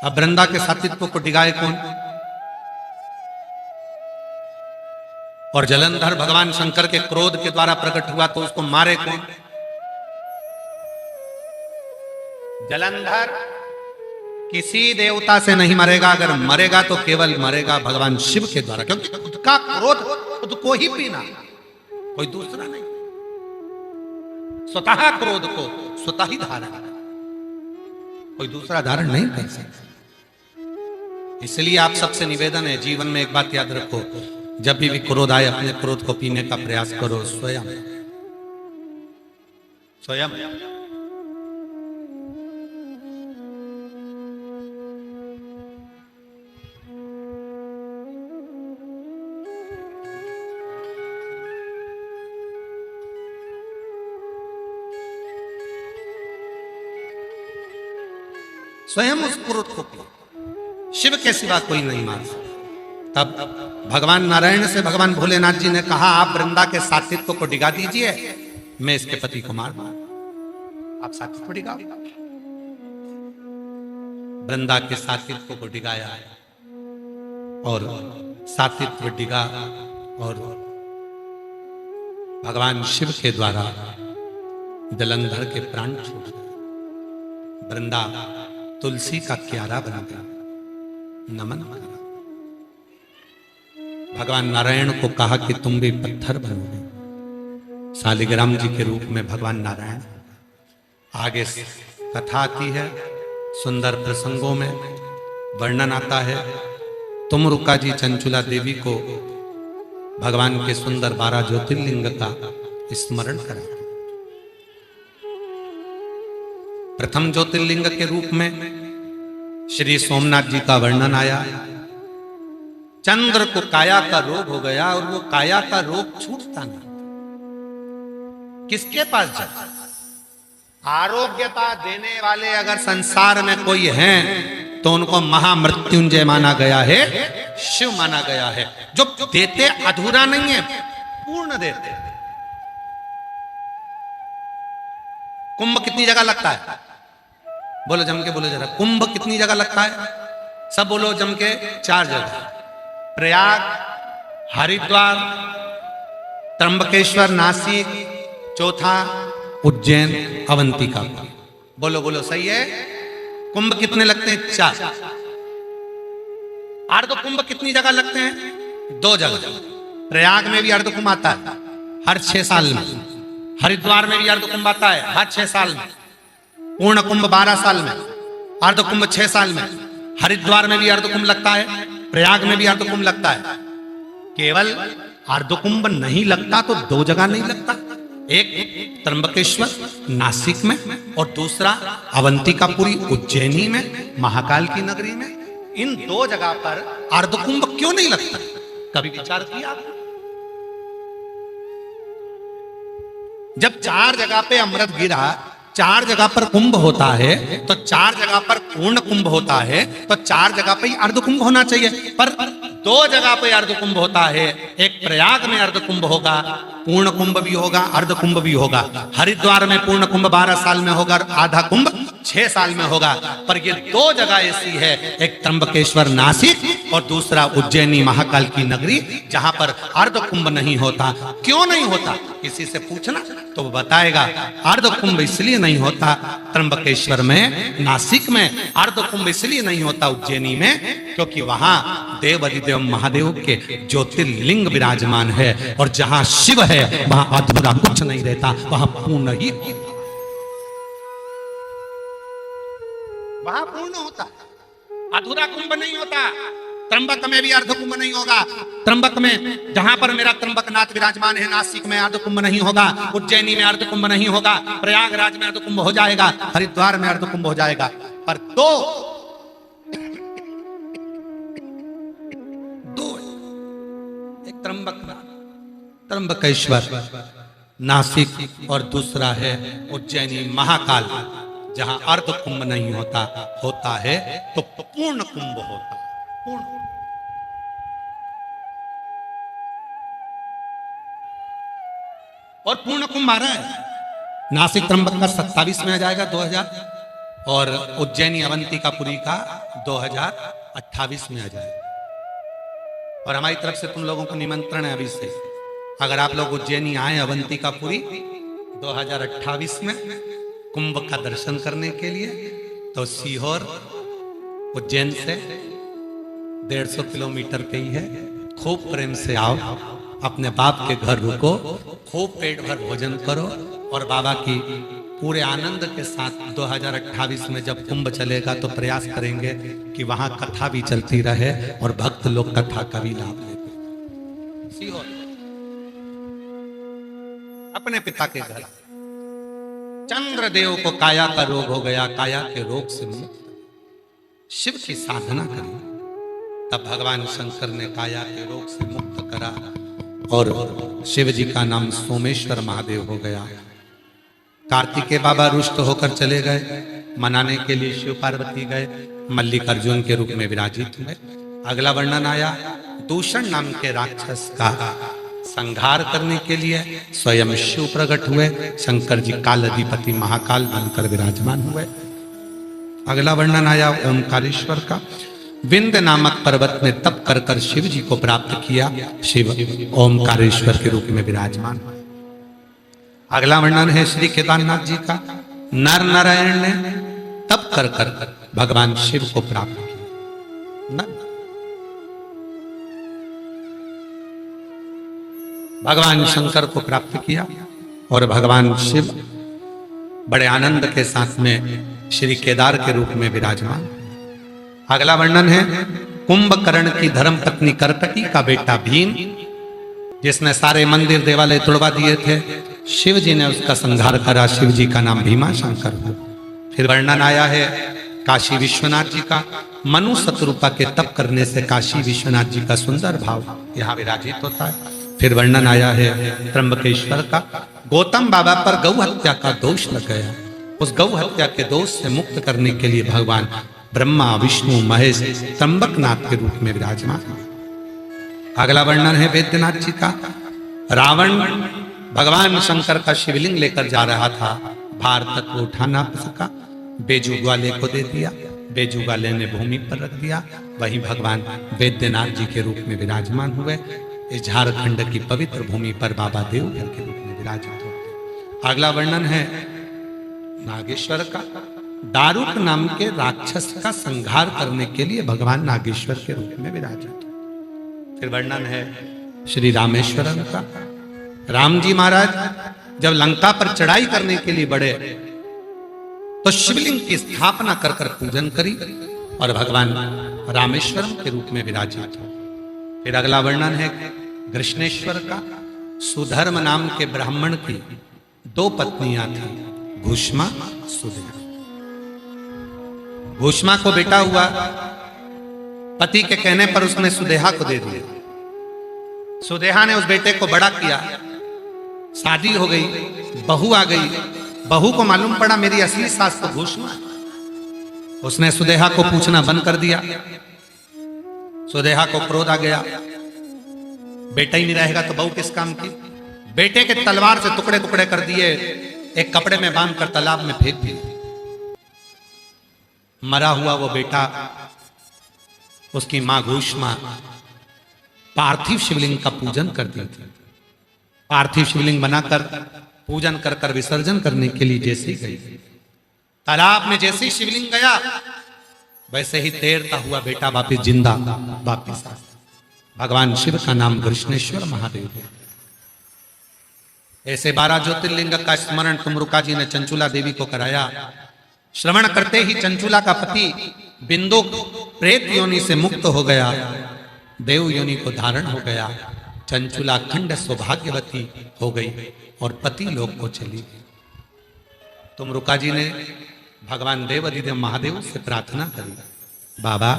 अब वृंदा के सात्वित्व को डिगाए कौन? और जलंधर भगवान शंकर के क्रोध के द्वारा प्रकट हुआ, तो उसको मारे कौन? जलंधर किसी देवता से नहीं मरेगा, अगर मरेगा तो केवल मरेगा भगवान शिव के द्वारा, क्योंकि खुद का क्रोध खुद को ही पीना, कोई दूसरा नहीं। स्वतः क्रोध को स्वतः ही धारण, कोई दूसरा धारण नहीं कर सकता। इसलिए आप सबसे निवेदन है, जीवन में एक बात याद रखो, जब भी क्रोध आए अपने क्रोध को पीने का प्रयास करो, स्वयं स्वयं। स्वयं उस क्रोध को पी, शिव के सिवा कोई नहीं मार सकता। तब भगवान नारायण से भगवान भोलेनाथ जी ने कहा, आप वृंदा के सात्वित्व को डिगा दीजिए, मैं इसके पति को मार दूं, आप सात्वित्व डिगाओ। वृंदा के सात्वित्व को डिगाया और सात्वित्व डिगा, और भगवान शिव के द्वारा जलंधर के प्राण छूट गए। वृंदा तुलसी का क्यारा बन गया, नमन करा। भगवान नारायण को कहा कि तुम भी पत्थर बनोगे। शालिग्राम जी के रूप में भगवान नारायण। आगे कथा आती है, सुंदर प्रसंगों में वर्णन आता है। तुम रुका जी चंचुला देवी को भगवान के सुंदर 12 ज्योतिर्लिंग का स्मरण करा। प्रथम ज्योतिर्लिंग के रूप में श्री सोमनाथ जी का वर्णन आया। चंद्र को काया का रोग हो गया, और वो काया का रोग छूटता नहीं। किसके पास जाए? आरोग्यता देने वाले अगर संसार में कोई हैं, तो उनको महामृत्युंजय माना गया है, शिव माना गया है। जो देते अधूरा नहीं है, पूर्ण देते। कुंभ कितनी जगह लगता है? बोलो जम के, बोलो जरा, कुंभ कितनी जगह लगता है? सब बोलो जम के, 4 जगह। प्रयाग, हरिद्वार, त्र्यंबकेश्वर, नासिक, चौथा उज्जैन, अवंतिका। बोलो बोलो, सही है। कुंभ कितने लगते हैं? 4। अर्ध कुंभ कितनी जगह लगते हैं? 2 जगह। प्रयाग में भी अर्ध कुंभ आता है हर 6 साल में। हरिद्वार में भी अर्ध कुंभ आता है हर 6 साल में। पूर्ण कुंभ 12 साल में, अर्ध कुंभ 6 साल में। हरिद्वार में भी अर्ध कुंभ लगता है, प्रयाग में भी अर्ध कुंभ लगता है। केवल अर्ध कुंभ नहीं लगता तो 2 जगह नहीं लगता, एक त्र्यंबकेश्वर नासिक में, और दूसरा अवंतिकापुरी उज्जैनी में, महाकाल की नगरी में। इन 2 जगह पर अर्ध कुंभ क्यों नहीं लगता? कभी विचार किया? जब 4 जगह पे अमृत गिरा, 4 जगह पर कुंभ होता है, तो 4 जगह पर पूर्ण कुंभ होता है, तो 4 जगह पे ही अर्ध कुंभ होना चाहिए। पर 2 जगह पे अर्ध कुंभ होता है। एक प्रयाग में अर्ध कुंभ होगा, पूर्ण कुंभ भी होगा, अर्ध कुंभ भी होगा। हरिद्वार में पूर्ण कुंभ 12 साल में होगा, आधा कुंभ 6 साल में होगा। पर ये 2 जगह ऐसी है, एक त्र्यंबकेश्वर नासिक और दूसरा उज्जैनी महाकाल की नगरी, जहां पर अर्ध कुंभ नहीं होता। क्यों नहीं होता? किसी से पूछना तो वो बताएगा। अर्ध कुंभ इसलिए नहीं होता त्र्यंबकेश्वर में, नासिक में अर्ध कुंभ इसलिए नहीं होता, उज्जैनी में, क्योंकि वहां देव अधिदेव महादेव के ज्योतिर्लिंग विराजमान है। और जहां शिव है वहां अधूरा कुछ नहीं रहता, वहां पूर्ण ही, वहां पूर्ण होता है, अधूरा कुंभ नहीं होता। त्र्यंबक में भी अर्ध कुंभ नहीं होगा। त्र्यंबक में जहां पर मेरा त्र्यंबकनाथ विराजमान है, नासिक में अर्ध कुंभ नहीं होगा, उज्जैनी में अर्ध कुंभ नहीं होगा, प्रयागराज में अर्ध कुंभ हो जाएगा, हरिद्वार में अर्ध कुंभ हो जाएगा। पर दो एक त्र्यंबकेश्वर नासिक और दूसरा है उज्जैनी महाकाल, जहां अर्ध कुंभ नहीं होता, होता है तो पूर्ण कुंभ होता है। पूर्ण और पूर्ण कुंभ आ रहा है। नासिक त्र्यंबक का 27 में आ जाएगा 2000, और उज्जैनी अवंतिकापुरी का 2028 में आ जाएगा। और हमारी तरफ से तुम लोगों को निमंत्रण है अभी से, अगर आप लोग उज्जैनी आए अवंतिकापुरी 2028 में कुंभ का दर्शन करने के लिए, तो सीहोर उज्जैन से 150 किलोमीटर के ही है। खूब प्रेम से आओ, अपने बाप के घर रुको, खूब पेट भर भोजन करो, और बाबा की पूरे आनंद के साथ 2028 में जब कुंभ चलेगा तो प्रयास करेंगे कि वहां कथा भी चलती रहे और भक्त लोग कथा का भी लाभ लेते। सीहोर अपने पिता के घर। चंद्रदेव को काया का रोग हो गया, काया के रोग से मुक्त शिव की साधना करी, तब भगवान शंकर ने काया के रोग से मुक्त करा और शिव जी का नाम सोमेश्वर महादेव हो गया। कार्तिकेय बाबा रुष्ट होकर चले गए, मनाने के लिए शिव पार्वती गए, मल्लिकार्जुन के रूप में विराजित हुए। अगला वर्णन आया, दूषण नाम के राक्षस का संहार करने के लिए स्वयं शिव प्रकट हुए, शंकर जी काल अधिपति महाकाल बनकर विराजमान हुए। अगला वर्णन आया ओमकारेश्वर का, विंध्य नामक पर्वत में तप कर कर शिव जी को प्राप्त किया, शिव ओमकारेश्वर के रूप में विराजमान हुए। अगला वर्णन है श्री केदारनाथ जी का, नर नारायण ने तप कर कर भगवान शिव को प्राप्त किया। भगवान शंकर को प्राप्त किया और भगवान शिव बड़े आनंद के साथ में श्री केदार के रूप में विराजमान। अगला वर्णन है कुंभकर्ण की धर्म पत्नी करकटी का बेटा भीम, जिसने सारे मंदिर देवालय तोड़वा दिए थे, शिव जी ने उसका संहार करा, शिव जी का नाम भीमा शंकर हुआ। फिर वर्णन आया है काशी विश्वनाथ जी का, मनु शत्रुपा के तप करने से काशी विश्वनाथ जी का सुंदर भाव यहाँ विराजित होता है। फिर वर्णन आया है त्र्यंबकेश्वर का, गौतम बाबा पर गौ हत्या का दोष लग गया, उस गौ हत्या के दोष से मुक्त करने के लिए भगवान ब्रह्मा विष्णु महेश त्र्यंबकनाथ के रूप में विराजमान। अगला वर्णन है वैद्यनाथ जी का, रावण भगवान शंकर का शिवलिंग लेकर जा रहा था, भार तक वो उठा ना सका, बेजू ग्वाले को दे दिया, बेजू ग्वाले ने भूमि पर रख दिया, वहीं भगवान वैद्यनाथ जी के रूप में विराजमान हुए। इस झारखंड की पवित्र भूमि पर बाबा देवघर के रूप में विराजित होते। अगला वर्णन है नागेश्वर का, दारुक नाम के राक्षस का संहार करने के लिए भगवान नागेश्वर के रूप में विराजित। फिर वर्णन है श्री रामेश्वरम का, राम जी महाराज जब लंका पर चढ़ाई करने के लिए बढ़े तो शिवलिंग की स्थापना कर कर पूजन करी और भगवान रामेश्वरम के रूप में विराजित हो। फिर अगला वर्णन है कृष्णेश्वर का, सुधर्म नाम के ब्राह्मण की 2 पत्नियां थी, भूष्मा सुदेहा। भूष्मा को बेटा हुआ, पति के कहने पर उसने सुदेहा को दे दिया। सुदेहा ने उस बेटे को बड़ा किया, शादी हो गई, बहू आ गई। बहू को मालूम पड़ा मेरी असली सास तो भूष्मा है। उसने सुदेहा को पूछना बंद कर दिया। सुदेहा को क्रोध आ गया, बेटा ही नहीं रहेगा तो बहू किस काम की। बेटे के तलवार से टुकड़े टुकड़े कर दिए, एक कपड़े में बांध कर तालाब में फेंक दिया। मरा हुआ वो बेटा, उसकी मां घूष्मा पार्थिव शिवलिंग का पूजन कर दी थी। पार्थिव शिवलिंग बनाकर पूजन कर कर विसर्जन करने के लिए जैसे ही गई, तालाब में जैसे ही शिवलिंग गया वैसे ही तैरता हुआ बेटा वापिस जिंदा वापिस आ। भगवान शिव का नाम कृष्णेश्वर महादेव है। ऐसे 12 ज्योतिर्लिंग का स्मरण तुमरुका जी ने चंचुला देवी को कराया। श्रवण करते ही चंचुला का पति बिंदु प्रेत योनि से मुक्त हो गया, देव योनि को धारण हो गया। चंचुला अखंड सौभाग्यवती हो गई और पति लोक को चली गई। तुमरुका जी ने भगवान देव अधिदेव महादेव से प्रार्थना करी, बाबा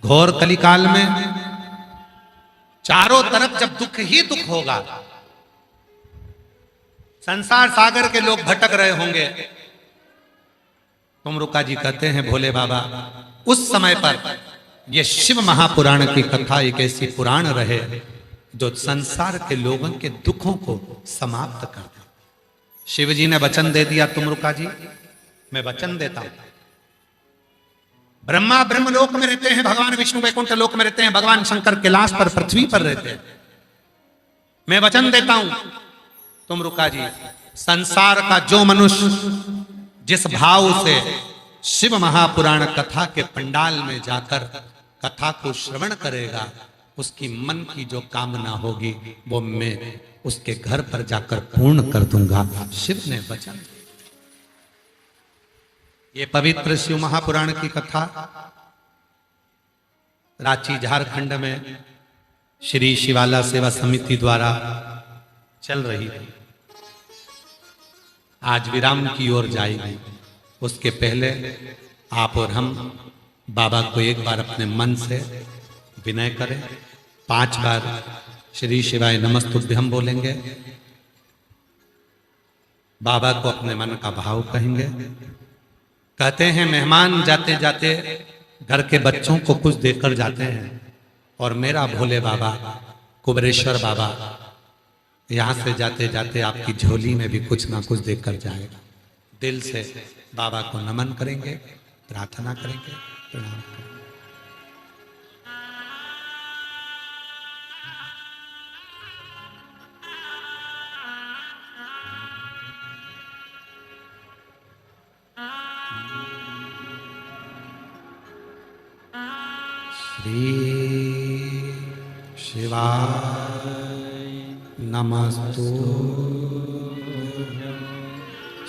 घोर कलिकाल में चारों तरफ जब दुख ही दुख होगा, संसार सागर के लोग भटक रहे होंगे, तुमरुका जी कहते हैं भोले बाबा उस समय पर यह शिव महापुराण की कथा एक ऐसी पुराण रहे जो संसार के लोगों के दुखों को समाप्त कर दे। शिव जी ने वचन दे दिया, तुमरुका जी मैं वचन देता हूं। ब्रह्मा ब्रह्मलोक में रहते हैं, भगवान विष्णु वैकुंठ लोक में रहते हैं, भगवान शंकर कैलाश पर पृथ्वी पर रहते हैं। मैं वचन देता हूं तुमरुका जी, संसार का जो मनुष्य जिस भाव से शिव महापुराण कथा के पंडाल में जाकर कथा को श्रवण करेगा, उसकी मन की जो कामना होगी वो मैं उसके घर पर जाकर पूर्ण कर दूंगा। शिव ने वचन। ये पवित्र शिव महापुराण की कथा रांची झारखंड में श्री शिवाला सेवा समिति द्वारा चल रही थी। आज विराम की ओर जाएगी। उसके पहले आप और हम बाबा को एक बार अपने मन से विनय करें। 5 बार श्री शिवाय नमस्तुभ्यम बोलेंगे। बाबा को अपने मन का भाव कहेंगे। कहते हैं मेहमान जाते जाते घर के बच्चों को कुछ देकर जाते हैं, और मेरा भोले बाबा कुबेरेश्वर बाबा यहां से जाते जाते आपकी झोली में भी कुछ ना कुछ देकर जाएगा। दिल से बाबा को नमन करेंगे, प्रार्थना करेंगे, प्रणाम करेंगे। श्री शिवाय नमस्तु।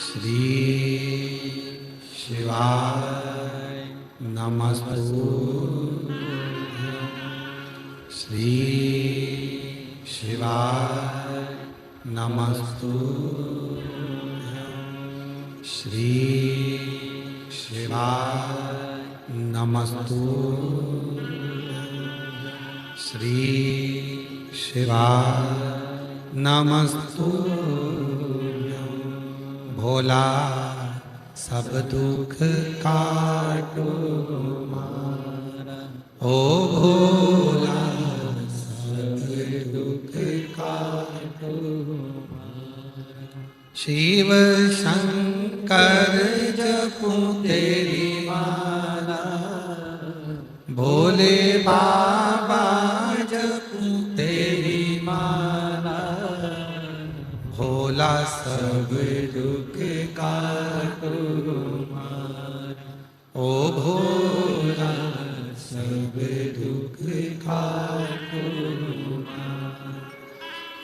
श्री शिवाय नमस्तु। श्री शिवाय नमस्तु। श्री शिवाय नमस्तु। श्री शिवाय नमस्तु। भोला सब दुख काटो मारा, ओ भोला सब दुख काटो मारा। शिव शंकर जपू तेरी माला, भोले बाबा जपू तेरी माला। भोला सब दुख काटो मारा, ओ भोला सब दुख काटो मारा।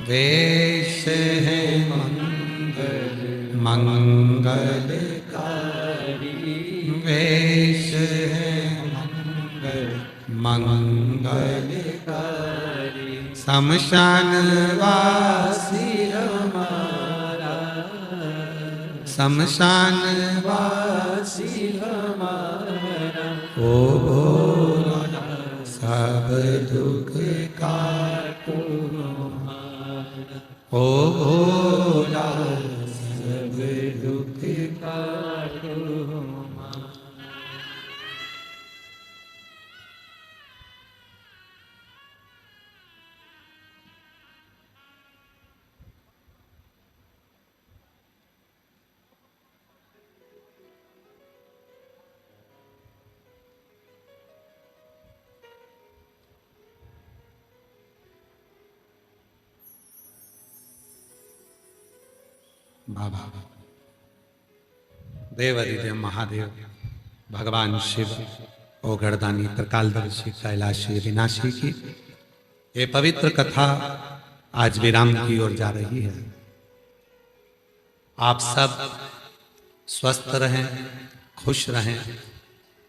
वेश है मंगल मंगलकारी, वेश है मंगलकारी। शमशान वासी हमारा, शमशान वासी हमारा। ओ भोला सब दुख काटो हमारा। ओ भोला सब दुख काटो माँ। बाबा देव अधिदेव महादेव भगवान शिव ओ गर्दानी त्रिकालदर्शी कैलाशी विनाशी की ये पवित्र कथा आज विराम की ओर जा रही है। आप सब स्वस्थ रहें, खुश रहें।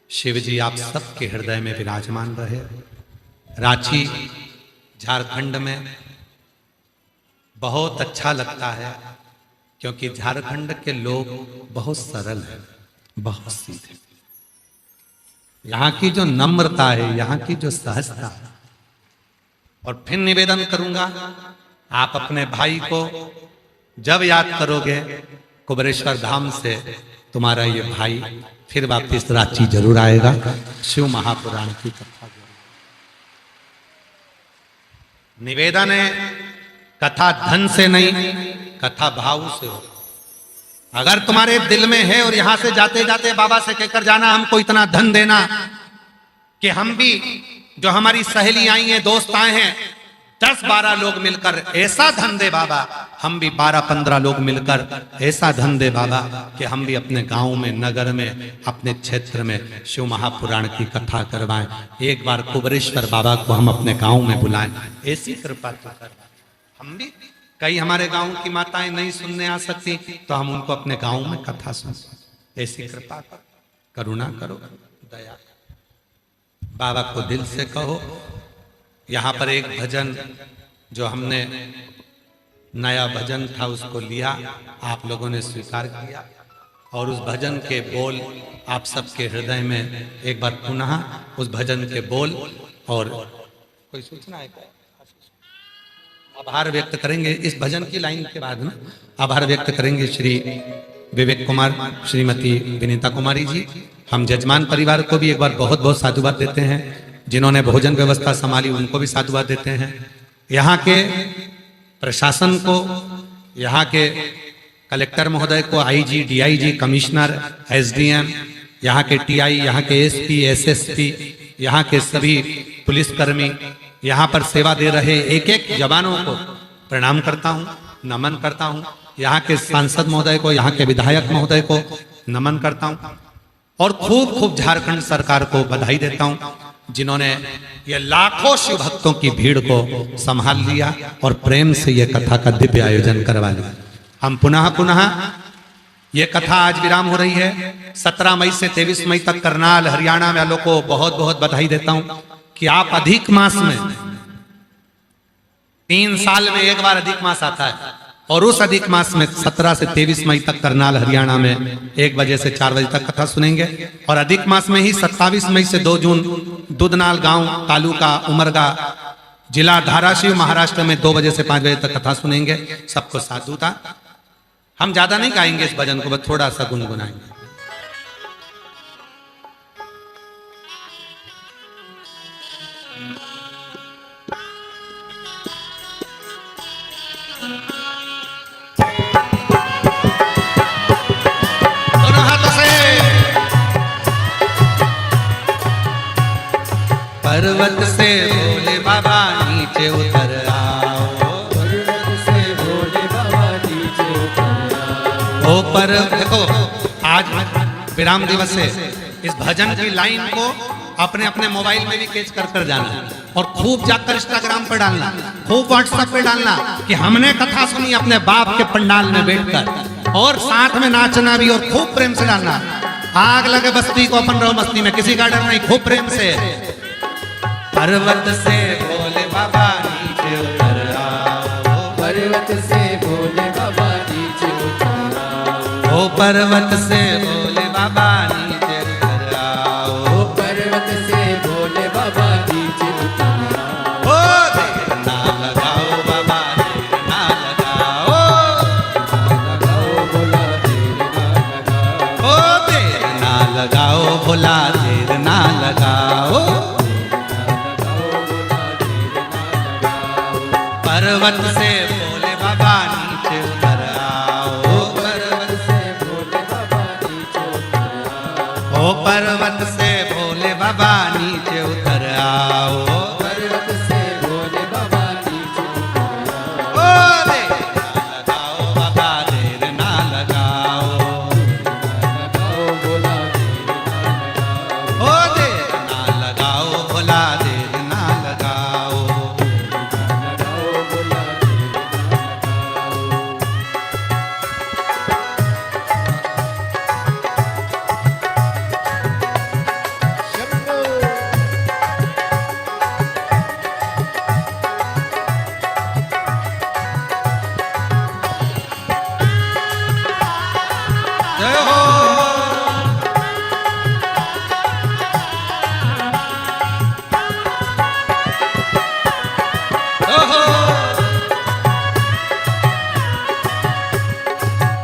शिव जी आप सबके हृदय में विराजमान रहे। रांची झारखंड में बहुत अच्छा लगता है क्योंकि झारखंड के लोग बहुत सरल हैं, बहुत सीधे। यहाँ की जो नम्रता है, यहाँ की जो सहजता है। और फिर निवेदन करूंगा, आप अपने भाई को जब याद करोगे कुबेरेश्वर धाम से, तुम्हारा ये भाई फिर वापिस रांची जरूर आएगा। शिव महापुराण की कथा निवेदन है, कथा धन से नहीं, कथा भाव से हो। अगर तुम्हारे दिल में है और यहां से जाते जाते बाबा से कहकर जाना हमको इतना धन देना कि हम भी, जो हमारी सहेली आई हैं, दोस्त आए हैं, 10-12 लोग मिलकर ऐसा धन दे बाबा, हम भी 12-15 लोग मिलकर ऐसा धन दे बाबा कि हम भी अपने गांव में, नगर में, अपने क्षेत्र में शिव महापुराण की कथा करवाएं। एक बार कुबेरेश्वर बाबा को हम अपने गांव में बुलाएं। ऐसी कृपा तो कर। हम भी, कई हमारे गांव की माताएं नहीं सुनने आ सकती तो हम उनको अपने गांव में कथा सुन। ऐसी कृपा कर, करुणा करो, दया। बाबा को दिल से कहो। यहाँ पर एक भजन जो हमने नया भजन था उसको लिया, आप लोगों ने स्वीकार किया और उस भजन के बोल आप सबके हृदय में एक बार पुनः उस भजन के बोल और कोई सूचना है क्या? आभार व्यक्त करेंगे इस भजन की लाइन के बाद ना। आभार व्यक्त करेंगे श्री विवेक कुमार, श्रीमती विनीता कुमारी जी। हम जजमान परिवार को भी एक बार बहुत बहुत साधुवाद देते हैं। जिन्होंने भोजन व्यवस्था संभाली उनको भी साधुवाद देते हैं। यहाँ के प्रशासन को, यहाँ के कलेक्टर महोदय को, आईजी, डीआईजी, कमिश्नर, एसडीएम, यहाँ के टीआई, यहाँ के एसपी, एसएसपी, यहाँ के सभी पुलिसकर्मी, यहाँ पर सेवा दे रहे एक एक जवानों को प्रणाम करता हूँ, नमन करता हूँ। यहाँ के सांसद महोदय को, यहाँ के विधायक महोदय को नमन करता हूँ और खूब खूब झारखंड सरकार को बधाई देता हूँ जिन्होंने ये लाखों शिव भक्तों की भीड़ को संभाल लिया और प्रेम से ये कथा का दिव्य आयोजन करवा लिया। हम पुनः ये कथा आज विराम हो रही है। 17 मई से 23 मई तक करनाल, हरियाणा वालों को बहुत बहुत बधाई देता हूँ कि आप अधिक मास में, 3 साल में एक बार अधिक मास आता है और उस अधिक मास में 17 से 23 मई तक करनाल, हरियाणा में 1 बजे से 4 बजे तक कथा सुनेंगे। और अधिक मास में ही 27 मई से 2 जून दुधनाल गांव, तालुका उमरगा, जिला धाराशिव, महाराष्ट्र में 2 बजे से 5 बजे तक कथा सुनेंगे। सबको साधुता। हम ज्यादा नहीं गाएंगे इस भजन को, बस थोड़ा सा गुनगुनाएंगे। पर्वत से भोले बाबा नीचे उतर आओ, पर्वत से भोले बाबा नीचे उतर आओ। ओ पर देखो आज विराम दिवस है। इस भजन की लाइन को अपने अपने मोबाइल में भी कैच कर जाना और खूब जाकर इंस्टाग्राम पर डालना, खूब व्हाट्सएप पे डालना कि हमने कथा सुनी अपने बाप के पंडाल में बैठकर, और साथ में नाचना भी और खूब प्रेम से डालना। आग लगे बस्ती को अपन रहो मस्ती में, किसी का डर नहीं, खूब प्रेम से। पर्वत से भोले बाबा नीचे उतर आओ, पर्वत से भोले बाबा नीचे उतर आओ। ओ पर्वत से भोले बाबा नीचे उतर आओ, ओ पर्वत से भोले बाबा नीचे उतर आओ। ओ देर ना लगाओ बाबा, देर ना पर्वत से भोले बाबा नीचे उतर आओ। ओ पर्वत से भोले बाबा नीचे उतर आओ। ओ पर्वत से भोले बाबा नीचे उतर आओ। पर्वत से भोले बाबा नीचे उतर आओ। ओ देर ना लगाओ बाबा, देर ना लगाओ। लगाओ भोला देर ना लगाओ। ओ देर ना लगाओ भोला, देर ना लगाओ। लगाओ भोला देर ना लगाओ। शंभो जय हो। ओहो।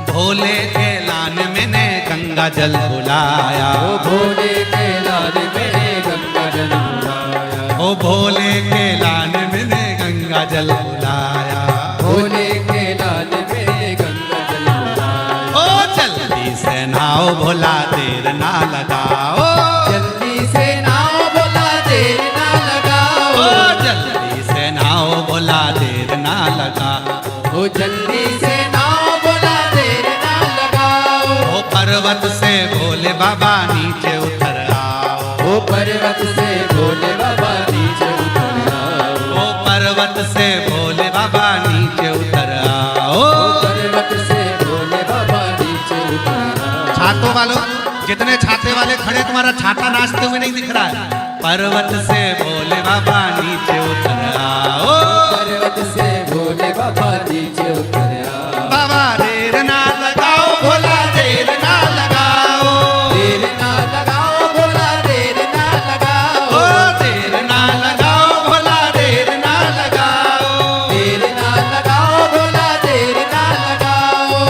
भोले के लान मैंने गंगा जल बुलाया। ओ भोले के लाल मैंने गंगा जल बुलाया। ओ भोले के लान मैंने गंगा जल बुलाया। भोले के लाल मैंने गंगा जल बुलाया। ओ जल्दी से नाओ भोला, देर ना लगाओ। जल्दी से नाव भोला देर ना लगाओ। ओ जल्दी से नाओ भोला, देर ना लगाओ। ओ जल्दी से नाव भोला देर ना लगाओ। ओ पर्वत से भोले बाबा नीचे उतर आओ। ओ पर्वत से भोले बाबा नीचे उतर आओ। ओ पर्वत से भोले बाबा नीचे उतर आओ। ओ पर्वत से भोले बाबा नीचे उतर आओ। छातों वालों, जितने छाते वाले खड़े, तुम्हारा छाता नाचते हुए नहीं दिख रहा है। पर्वत से भोले बाबा नीचे उतर आओ। पर्वत से भोले बाबा नीचे उतर आओ। बाबा देर ना लगाओ भोला, देर ना लगाओ। देर ना लगाओ भोला देर ना लगाओ। ओ देर ना लगाओ भोला, देर ना लगाओ। देर ना लगाओ भोला देर ना लगाओ।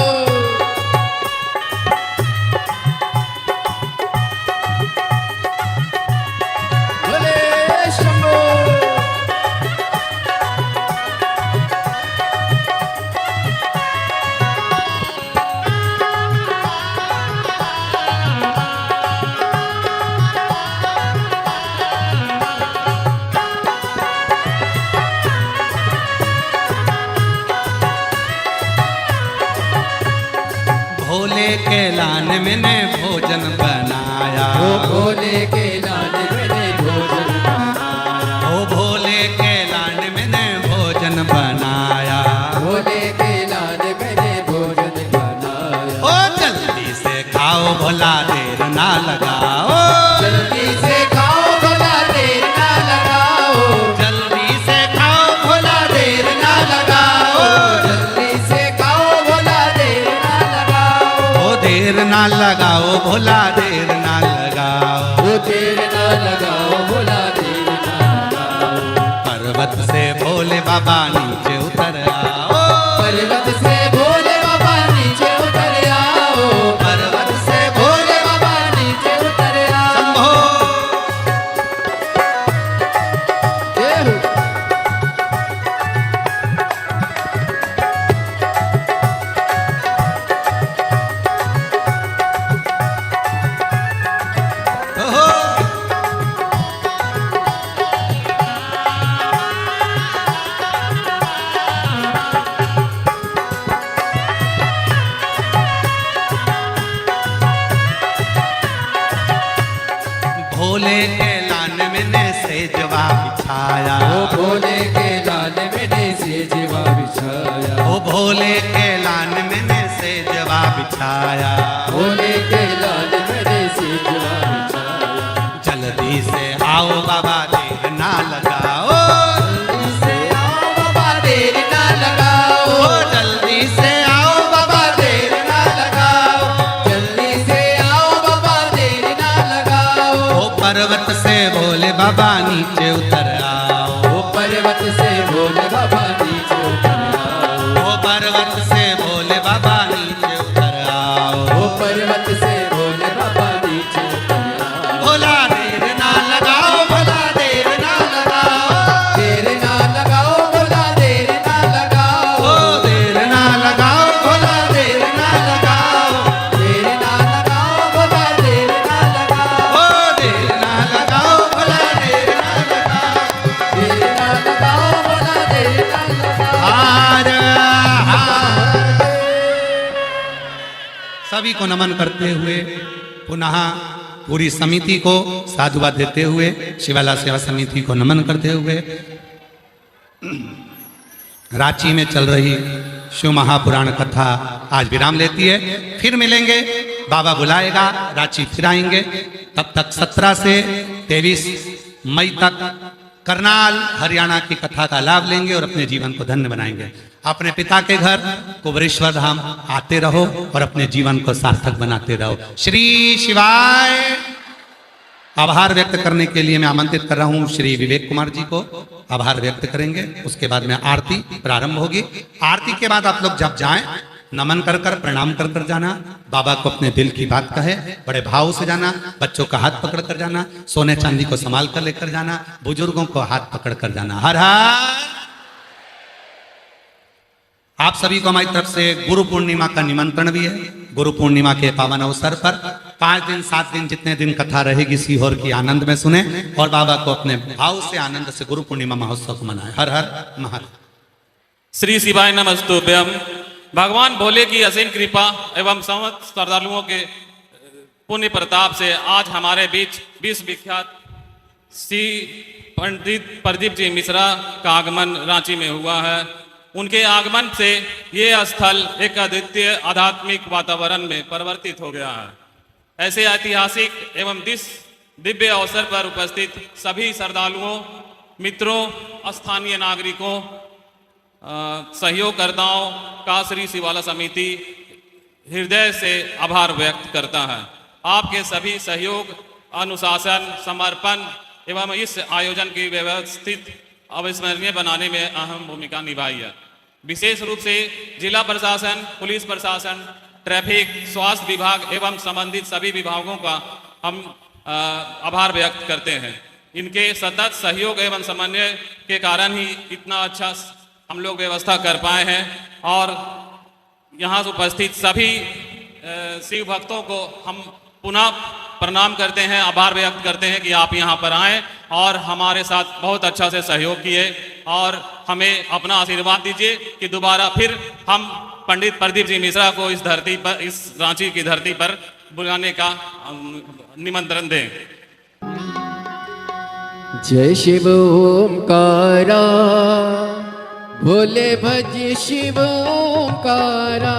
भोले शंभो भोले के लान मैंने भोजन बनाया। ओ भोले के लाल मैंने भोजन बनाया। ओ भोले के लान मैंने भोजन बनाया। भोले के लाल मैंने भोजन बनाया। ओ जल्दी से खाओ भोला, देर ना लगाओ। जल्दी से खाओ भोला देर ना लगाओ। जल्दी से खाओ भोला, देर ना लगाओ। जल्दी से खाओ भोला देर ना लगाओ। ओ देर ना लगाओ भोला, देर ना लगाओ। ओ देर ना लगाओ भोला देर ना लगाओ। पर्वत से भोले बाबा नीचे उतर आओ। पर्वत से भोले बाबा नीचे उतर आओ। पर्वत से भोले बाबा नीचे उतर आओ। शंभो। जय हो। ओहो। भोले के लान मैंने सेजवा बिछाया। ओ भोले के लाल मैंने सेजवा बिछाया। ओ भोले के लान मैंने सेजवा बिछाया। भोले के लाल मैंने सेजवा बिछाया। जल्दी से आओ बाबा, देर ना लगाओ। जल्दी से आओ बाबा देर ना लगाओ। ओ जल्दी से आओ बाबा, देर ना लगाओ। जल्दी से आओ बाबा देर ना लगाओ। ओ पर्वत से भोले बाबा नीचे उतर आओ। ओ पर्वत से भोले बाबा नीचे उतर आओ। ओ पर्वत से भोले बाबा नीचे उतर आओ। ओ पर्वत से भोले बाबा नीचे उतर आओ। भोला देर ना लगाओ, भोला देर ना लगाओ। सभी को नमन करते हुए पुनः पूरी समिति को साधुवाद देते हुए शिवाला सेवा समिति को नमन करते हुए रांची में चल रही शिव महापुराण कथा आज विराम लेती है। फिर मिलेंगे, बाबा बुलाएगा, रांची फिर आएंगे। तब तक 17 से 23 मई तक करनाल हरियाणा की कथा का लाभ लेंगे और अपने जीवन को धन्य बनाएंगे। अपने पिता के घर कुबरेश्वर धाम आते रहो और अपने जीवन को सार्थक बनाते रहो। श्री शिवाय। आभार व्यक्त करने के लिए मैं आमंत्रित कर रहा हूं श्री विवेक कुमार जी को। आभार व्यक्त करेंगे, उसके बाद में आरती प्रारंभ होगी। आरती के बाद आप लोग जब जाएं नमन कर कर प्रणाम कर कर जाना। बाबा को अपने दिल की बात कहे, बड़े भाव से जाना। बच्चों का हाथ पकड़ कर जाना, सोने चांदी को संभाल कर लेकर जाना, बुजुर्गों को हाथ पकड़ कर जाना। हर हर। आप सभी को हमारी तरफ से गुरु पूर्णिमा का निमंत्रण भी है। गुरु पूर्णिमा के पावन अवसर पर 5 दिन 7 दिन जितने दिन कथा रहेगी सीहोर की आनंद में सुने और बाबा को अपने भाव से आनंद से गुरु पूर्णिमा महोत्सव को मनाए। हर हर महादेव। श्री शिवाय नमस्तुभ्यम। भगवान भोले की असीम कृपा एवं समस्त श्रद्धालुओं के पुण्य प्रताप से आज हमारे बीच विश्व विख्यात श्री पंडित प्रदीप जी मिश्रा का आगमन रांची में हुआ है। उनके आगमन से ये स्थल एक अद्वितीय आध्यात्मिक वातावरण में परिवर्तित हो गया है। ऐसे ऐतिहासिक एवं दिव्य अवसर पर उपस्थित सभी श्रद्धालुओं, मित्रों, स्थानीय नागरिकों, सहयोगकर्ताओं का श्री शिवाला समिति हृदय से आभार व्यक्त करता है। आपके सभी सहयोग, अनुशासन, समर्पण एवं इस आयोजन की व्यवस्थित अविस्मरणीय बनाने में अहम भूमिका निभाई है। विशेष रूप से जिला प्रशासन, पुलिस प्रशासन, ट्रैफिक, स्वास्थ्य विभाग एवं संबंधित सभी विभागों का हम आभार व्यक्त करते हैं। इनके सतत सहयोग एवं समन्वय के कारण ही इतना अच्छा हम लोग व्यवस्था कर पाए हैं और यहाँ उपस्थित सभी शिव भक्तों को हम पुनः प्रणाम करते हैं, आभार व्यक्त करते हैं कि आप यहाँ पर आए और हमारे साथ बहुत अच्छा से सहयोग किए और हमें अपना आशीर्वाद दीजिए कि दोबारा फिर हम पंडित प्रदीप जी मिश्रा को इस धरती पर, इस रांची की धरती पर बुलाने का निमंत्रण दें। जय शिव ओंकारा, भोले भज शिव ओंकारा।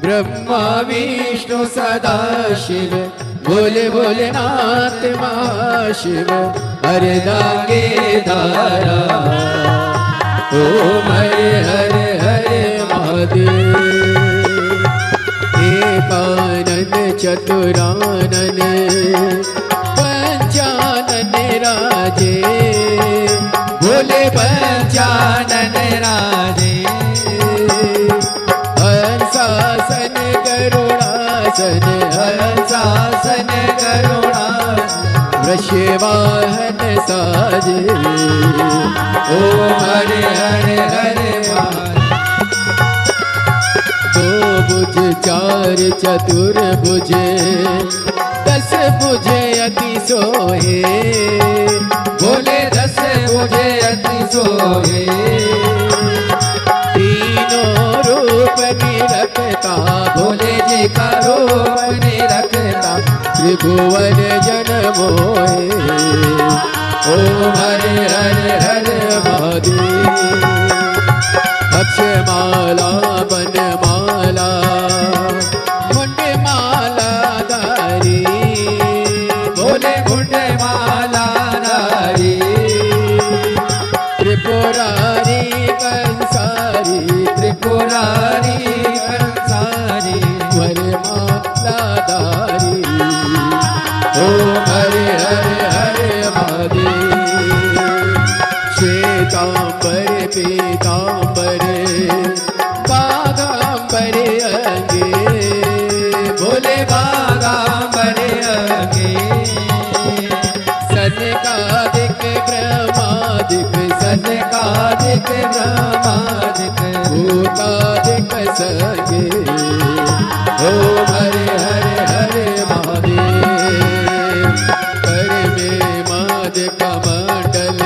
ब्रह्मा विष्णु सदा शिव, भोले भोलेनाथ महाशिव। हरे दागे धारा, ओम हरे हरे हरे महादेव। एकानन चतुरानन, पंचानन राजे, भोले पंचानन राजे। हंसासन गरुड़ासन, हंसासन गरुड़ासन। वृषवाहन साजे, ओम हरे हरे हरे महादेव। दो भुज चार चतुर्भुज, 10 भुज अति सोहे, भोले 10 भुज अति सोहे। तीनों रूप निरखता, भोले जी का रूप निरखता। त्रिभुवन जन मोहे, ओम हरे हरे हरे महादेव। अक्षमाला बनमाला, मुंडमाला धारी, भोले मुंडमाला धारी। त्रिपुरारी कंसारी, त्रिपुरारी कंसारी। वरमाला धारी, ओम हरे हरे हरे महादेव। श्वेतांबर पीतांबर, बागांबर अंगे, भोले बागांबर अंगे। सनकादिक ब्रह्मादिक, सनकादिक ब्रह्मादिक। भूतादिक सगे, ओम हरे हरे हरे महादेव। कर में माद कमंडल,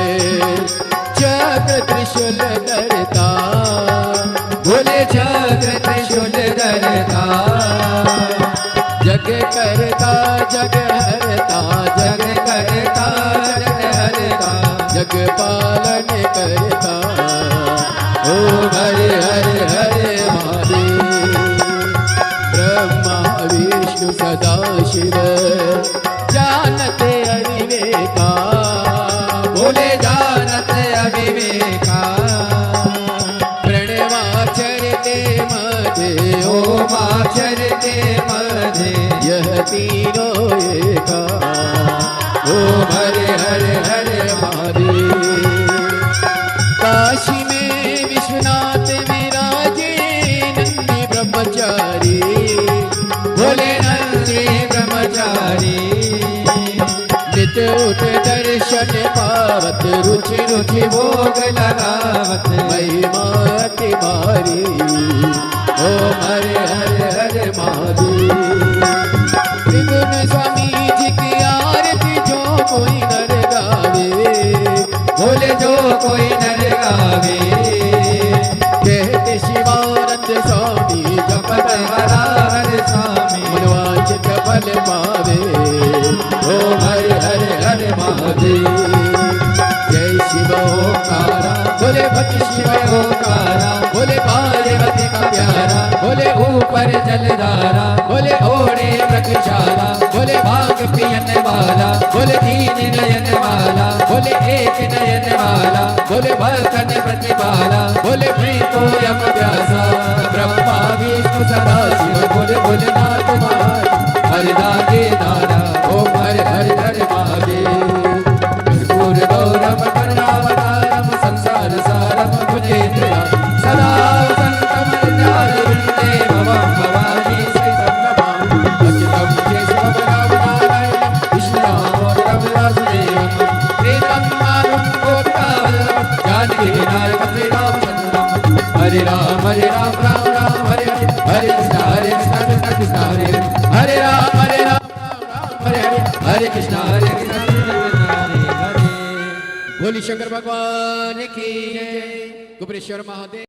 चक्र त्रिशूल धरता, भोले चक्र त्रिशूल धरता। करता, जग करता जग हरता, जग करता जग हरता, जग पालन करता। ओम हरे हरे हरे महादेव। ब्रह्मा विष्णु सदा शिव जानते अविवेका, बोले जानते अविवेका। प्रणवाचरते मधे, ओमाचरते मधे, यह तीनों एका। ओम हरे हरे हरे महादेव। काशी में विश्वनाथ विराजे नंदी ब्रह्मचारी, बोले नंदी ब्रह्मचारी। नित उठ दर्शन पावत, रुचि रुचि भोग लगावत, महिमा अति भारी। ओम हरे हरे हरे महादेव। त्रिगुण स्वामी जी की आरती जो कोई नर गावे, बोले जो कोई नर गावे। कहते शिवानंद स्वामी जपत हरा हर स्वामी, मनवांछित फल पावे। ओम हरे हरे हरे महादेव। जय शिव ओंकारा, बोले भज शिव ओंकारा, बोले पार्वती का प्यारा, बोले ऊपर जलधारा, बोले ओढ़े वृक्षारा, बोले भाग पियन वाला, बोले दीन नयन वाला, बोले एक नयन वाला, बोले भक्तन प्रतिपाला, बोले प्रीतो यम व्यासा। ब्रह्मा विष्णु सदा शिव, बोले भोलेनाथ महादेव। हरिदागे दादा, ओम हरे हरे हरे महादेव। कर्पूर गौरम करुणावतारम, संसार सारम भुजेन्द्रिया, सदा संतम ज्ञानवृत्ते भवं भवानी श्रीतं नमामि। अच्युतं केशवं रामनारायणं, कृष्णदामोदरं वासुदेवं, प्रीतं माधवं गोपिकावल्लभं, जानकीनायकं श्रीरामचन्द्रं। हरे राम राम राम हरे हरे, हरे कृष्ण कृष्ण कृष्ण हरे हरे, हरे राम राम हरे हरे, हरे कृष्ण कृष्ण हरे हरे। बोली शंकर भगवान की जय। गुप्तेश्वर महादेव।